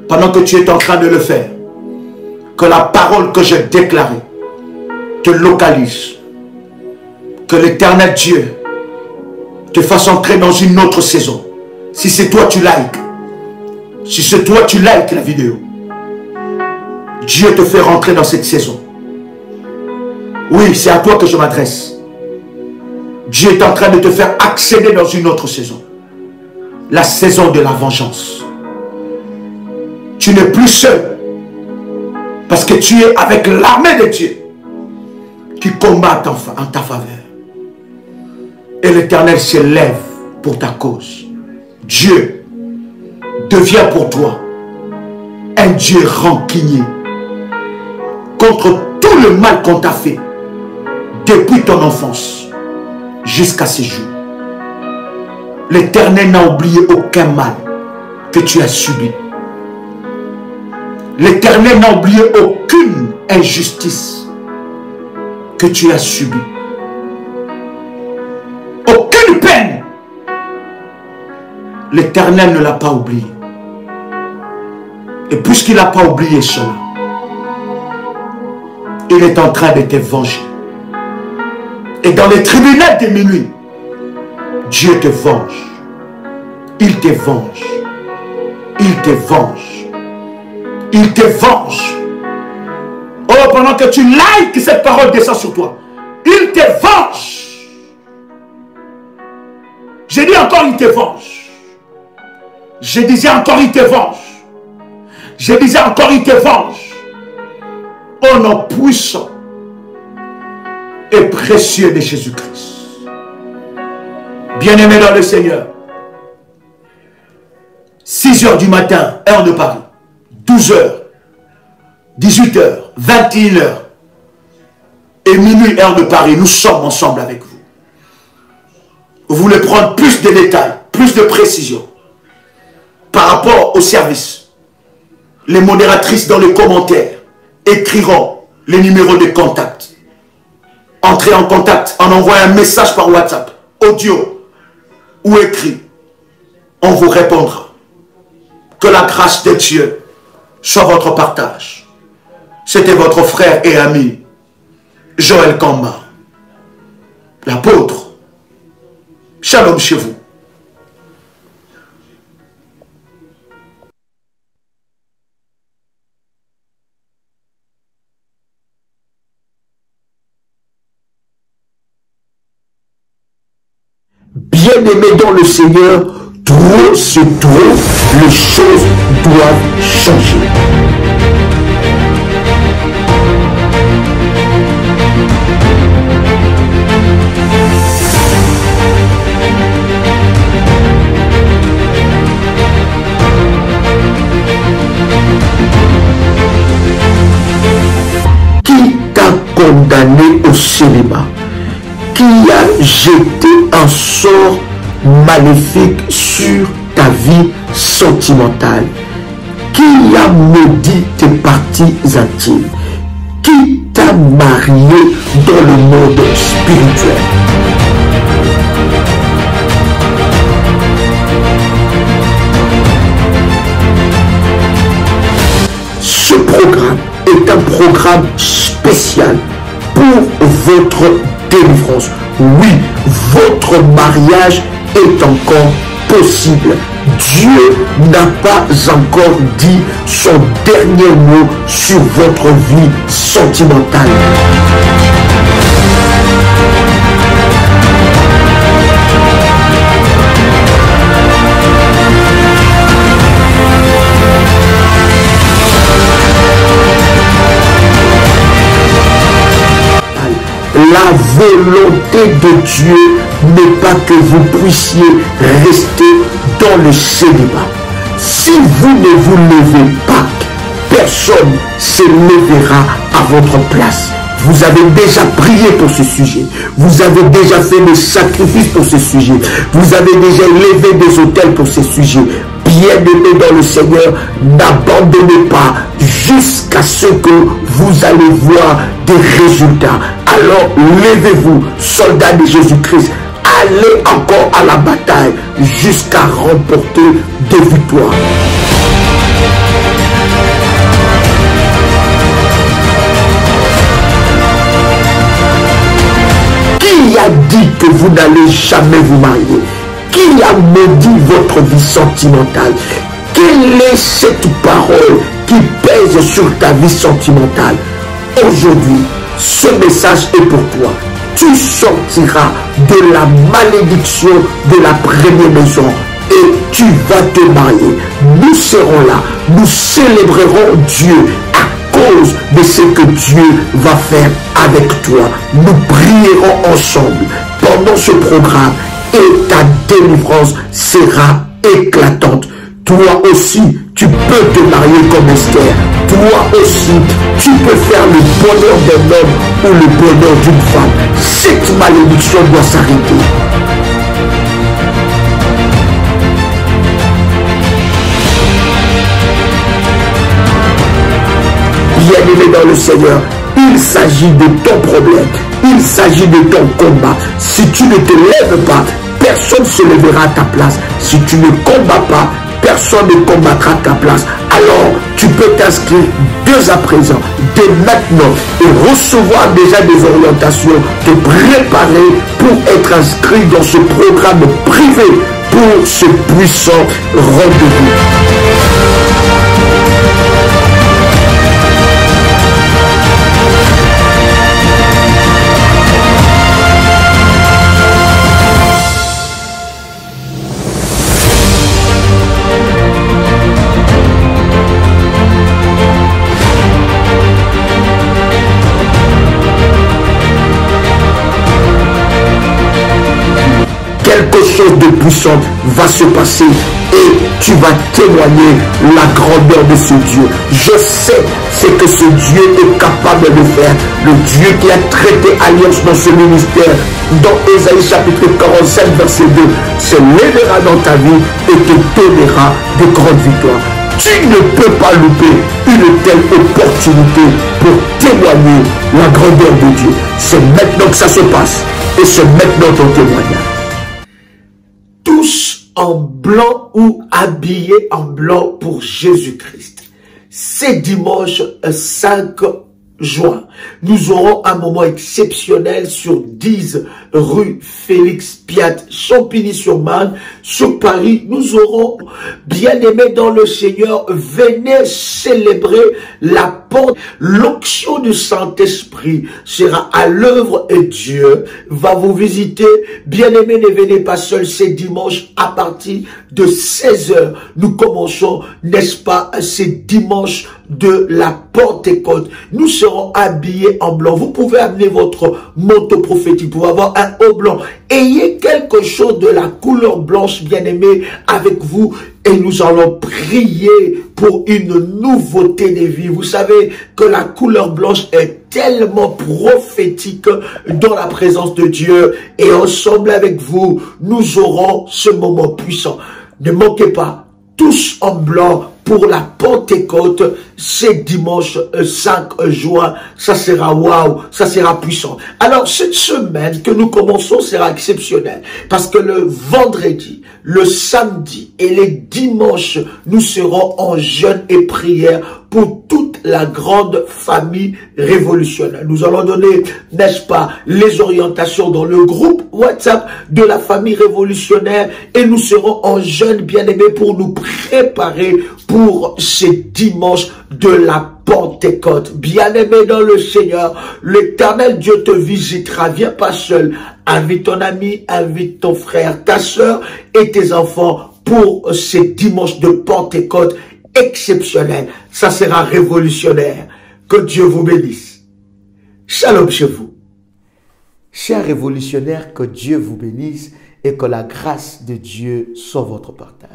pendant que tu es en train de le faire, que la parole que j'ai déclarée te localise. Que l'Éternel Dieu te fasse entrer dans une autre saison. Si c'est toi, tu likes. Si c'est toi, tu likes la vidéo. Dieu te fait rentrer dans cette saison. Oui, c'est à toi que je m'adresse. Dieu est en train de te faire accéder dans une autre saison. La saison de la vengeance. Tu n'es plus seul. Parce que tu es avec l'armée de Dieu qui combat en ta faveur. Et l'Éternel se lève pour ta cause. Dieu devient pour toi un Dieu rancunier contre tout le mal qu'on t'a fait depuis ton enfance jusqu'à ce jour. L'Éternel n'a oublié aucun mal que tu as subi. L'Éternel n'a oublié aucune injustice que tu as subie. Aucune peine. L'Éternel ne l'a pas oublié. Et puisqu'il n'a pas oublié cela, il est en train de te venger. Et dans les tribunaux de minuit, Dieu te venge. Il te venge. Il te venge. Il te venge. Oh, pendant que tu likes, cette parole descend sur toi. Il te venge. J'ai dit encore, il te venge. Je disais encore, il te venge. Je disais encore, il te venge. Au nom puissant et précieux de Jésus-Christ. Bien-aimé dans le Seigneur, 6 h du matin, heure de Paris, 12 h, 18 h, 21 h et minuit, heure de Paris, nous sommes ensemble avec vous. Vous voulez prendre plus de détails, plus de précision par rapport au service. Les modératrices dans les commentaires écriront les numéros de contact. Entrez en contact en envoyant un message par WhatsApp, audio ou écrit. On vous répondra. Que la grâce de Dieu soit votre partage. C'était votre frère et ami, Joël Kamba, l'apôtre. Shalom chez vous. Bien-aimé dans le Seigneur, trop c'est trop, les choses doivent changer. Qui t'a condamné au célibat? Qui a jeté un sort maléfique sur ta vie sentimentale? Qui a maudit tes parties intimes? Qui t'a marié dans le monde spirituel? Ce programme est un programme spécial pour votre délivrance. Oui, votre mariage est encore possible. Dieu n'a pas encore dit son dernier mot sur votre vie sentimentale. La volonté de Dieu n'est pas que vous puissiez rester dans le célibat. Si vous ne vous levez pas, personne ne se lèvera à votre place. Vous avez déjà prié pour ce sujet. Vous avez déjà fait des sacrifices pour ce sujet. Vous avez déjà élevé des autels pour ce sujet. Bien-aimés dans le Seigneur, n'abandonnez pas jusqu'à ce que vous allez voir des résultats. Alors levez-vous, soldats de Jésus-Christ. Allez encore à la bataille jusqu'à remporter des victoires. Qui a dit que vous n'allez jamais vous marier? Qui a maudit votre vie sentimentale? Quelle est cette parole qui pèse sur ta vie sentimentale? Aujourd'hui, ce message est pour toi. Tu sortiras de la malédiction de la première maison et tu vas te marier. Nous serons là, nous célébrerons Dieu à cause de ce que Dieu va faire avec toi. Nous prierons ensemble pendant ce programme et ta délivrance sera éclatante. Toi aussi, tu peux te marier comme Esther. Toi aussi, tu peux faire le bonheur d'un homme ou le bonheur d'une femme. Cette malédiction doit s'arrêter. Bien-aimé dans le Seigneur, il s'agit de ton problème. Il s'agit de ton combat. Si tu ne te lèves pas, personne ne se lèvera à ta place. Si tu ne combats pas, personne ne combattra à ta place. Alors, tu peux t'inscrire dès à présent, dès maintenant, et recevoir déjà des orientations, te préparer pour être inscrit dans ce programme privé pour ce puissant rendez-vous. Quelque chose de puissant va se passer et tu vas témoigner la grandeur de ce Dieu. Je sais ce que ce Dieu est capable de faire. Le Dieu qui a traité alliance dans ce ministère, dans Ésaïe chapitre 47 verset 2, se lèvera dans ta vie et te donnera de grandes victoires. Tu ne peux pas louper une telle opportunité pour témoigner la grandeur de Dieu. C'est maintenant que ça se passe et c'est maintenant ton témoignage. Tous en blanc ou habillés en blanc pour Jésus-Christ. C'est dimanche 5 juin. Nous aurons un moment exceptionnel sur 10 rue Félix Piat, Champigny-sur-Marne, sur Paris. Nous aurons, bien-aimés dans le Seigneur, venez célébrer la porte. L'onction du Saint-Esprit sera à l'œuvre et Dieu va vous visiter. Bien-aimés, ne venez pas seuls, c'est dimanche à partir de 16h. Nous commençons, n'est-ce pas, c'est dimanche de la Pentecôte. Nous serons habillés en blanc. Vous pouvez amener votre manteau prophétique pour avoir un haut blanc. Ayez quelque chose de la couleur blanche, bien-aimé, avec vous. Et nous allons prier pour une nouveauté de vie. Vous savez que la couleur blanche est tellement prophétique dans la présence de Dieu. Et ensemble avec vous, nous aurons ce moment puissant. Ne manquez pas, tous en blanc, pour la Pentecôte, c'est dimanche 5 juin, ça sera waouh, ça sera puissant. Alors cette semaine que nous commençons sera exceptionnelle, parce que le vendredi, le samedi et les dimanches, nous serons en jeûne et prière pour toute la grande famille révolutionnaire. Nous allons donner, n'est-ce pas, les orientations dans le groupe WhatsApp de la famille révolutionnaire et nous serons en jeûne bien-aimés pour nous préparer pour ces dimanches de la Pentecôte. Bien-aimé dans le Seigneur, l'Éternel Dieu te visitera. Viens pas seul. Invite ton ami, invite ton frère, ta soeur et tes enfants pour ces dimanches de Pentecôte exceptionnels. Ça sera révolutionnaire. Que Dieu vous bénisse. Shalom chez vous. Chers révolutionnaires, que Dieu vous bénisse et que la grâce de Dieu soit votre partage.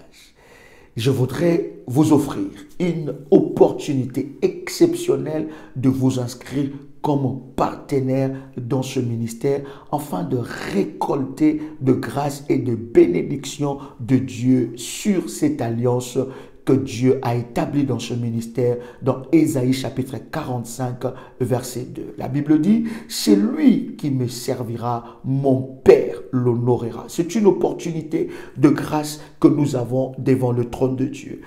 Je voudrais vous offrir une opportunité exceptionnelle de vous inscrire comme partenaire dans ce ministère afin de récolter de grâce et de bénédiction de Dieu sur cette alliance que Dieu a établie dans ce ministère dans Ésaïe chapitre 45 verset 2. La Bible dit, c'est lui qui me servira, mon Père l'honorera. C'est une opportunité de grâce que nous avons devant le trône de Dieu.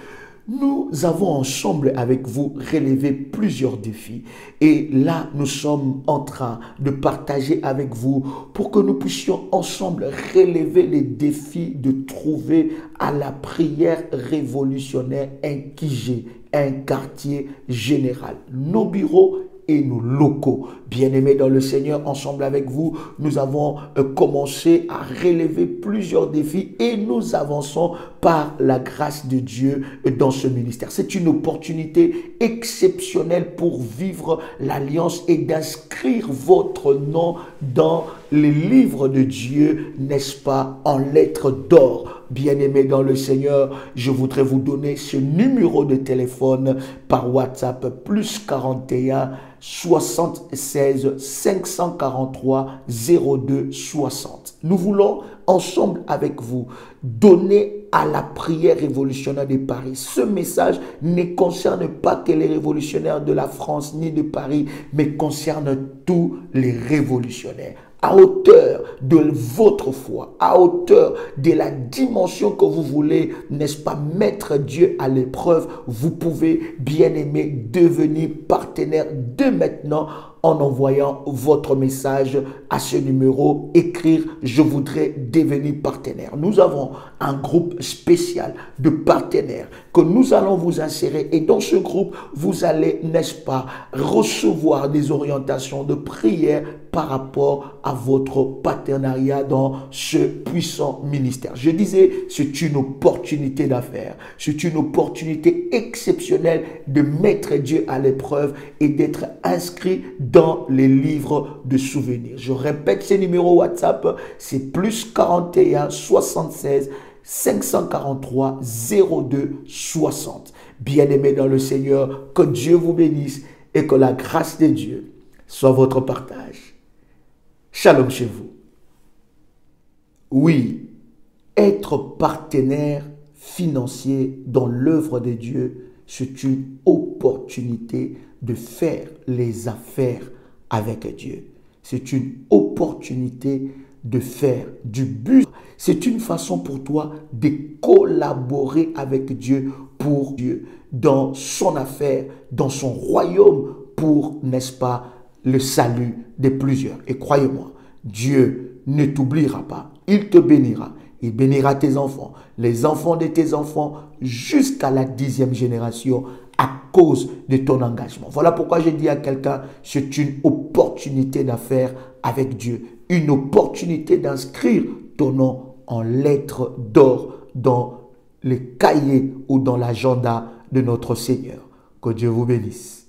Nous avons ensemble avec vous relevé plusieurs défis et là nous sommes en train de partager avec vous pour que nous puissions ensemble relever les défis de trouver à la prière révolutionnaire un QG, un quartier général, nos bureaux et nos locaux. Bien-aimés dans le Seigneur, ensemble avec vous, nous avons commencé à relever plusieurs défis et nous avançons par la grâce de Dieu dans ce ministère. C'est une opportunité exceptionnelle pour vivre l'alliance et d'inscrire votre nom dans les livres de Dieu, n'est-ce pas, en lettres d'or. Bien-aimés dans le Seigneur, je voudrais vous donner ce numéro de téléphone par WhatsApp, plus 41 76 543 02 60. Nous voulons ensemble avec vous donner à la prière révolutionnaire de Paris. Ce message ne concerne pas que les révolutionnaires de la France ni de Paris, mais concerne tous les révolutionnaires. À hauteur de votre foi, à hauteur de la dimension que vous voulez, n'est-ce pas, mettre Dieu à l'épreuve, vous pouvez, bien aimé, devenir partenaire dès maintenant en envoyant votre message à ce numéro, écrire « Je voudrais devenir partenaire ». Nous avons un groupe spécial de partenaires que nous allons vous insérer et dans ce groupe, vous allez, n'est-ce pas, recevoir des orientations de prière par rapport à votre partenariat dans ce puissant ministère. Je disais, c'est une opportunité d'affaires, c'est une opportunité exceptionnelle de mettre Dieu à l'épreuve et d'être inscrit dans les livres de souvenirs. Je répète ces numéros WhatsApp, c'est plus 41 76 543 02 60. Bien-aimés dans le Seigneur, que Dieu vous bénisse et que la grâce de Dieu soit votre partage. Shalom chez vous. Oui, être partenaire financier dans l'œuvre de Dieu, c'est une opportunité de faire les affaires avec Dieu. C'est une opportunité de faire du but. C'est une façon pour toi de collaborer avec Dieu pour Dieu, dans son affaire, dans son royaume, pour, n'est-ce pas, le salut de plusieurs. Et croyez-moi, Dieu ne t'oubliera pas. Il te bénira. Il bénira tes enfants, les enfants de tes enfants, jusqu'à la 10e génération à cause de ton engagement. Voilà pourquoi je dis à quelqu'un, c'est une opportunité d'affaires avec Dieu. Une opportunité d'inscrire ton nom en lettres d'or dans les cahiers ou dans l'agenda de notre Seigneur. Que Dieu vous bénisse.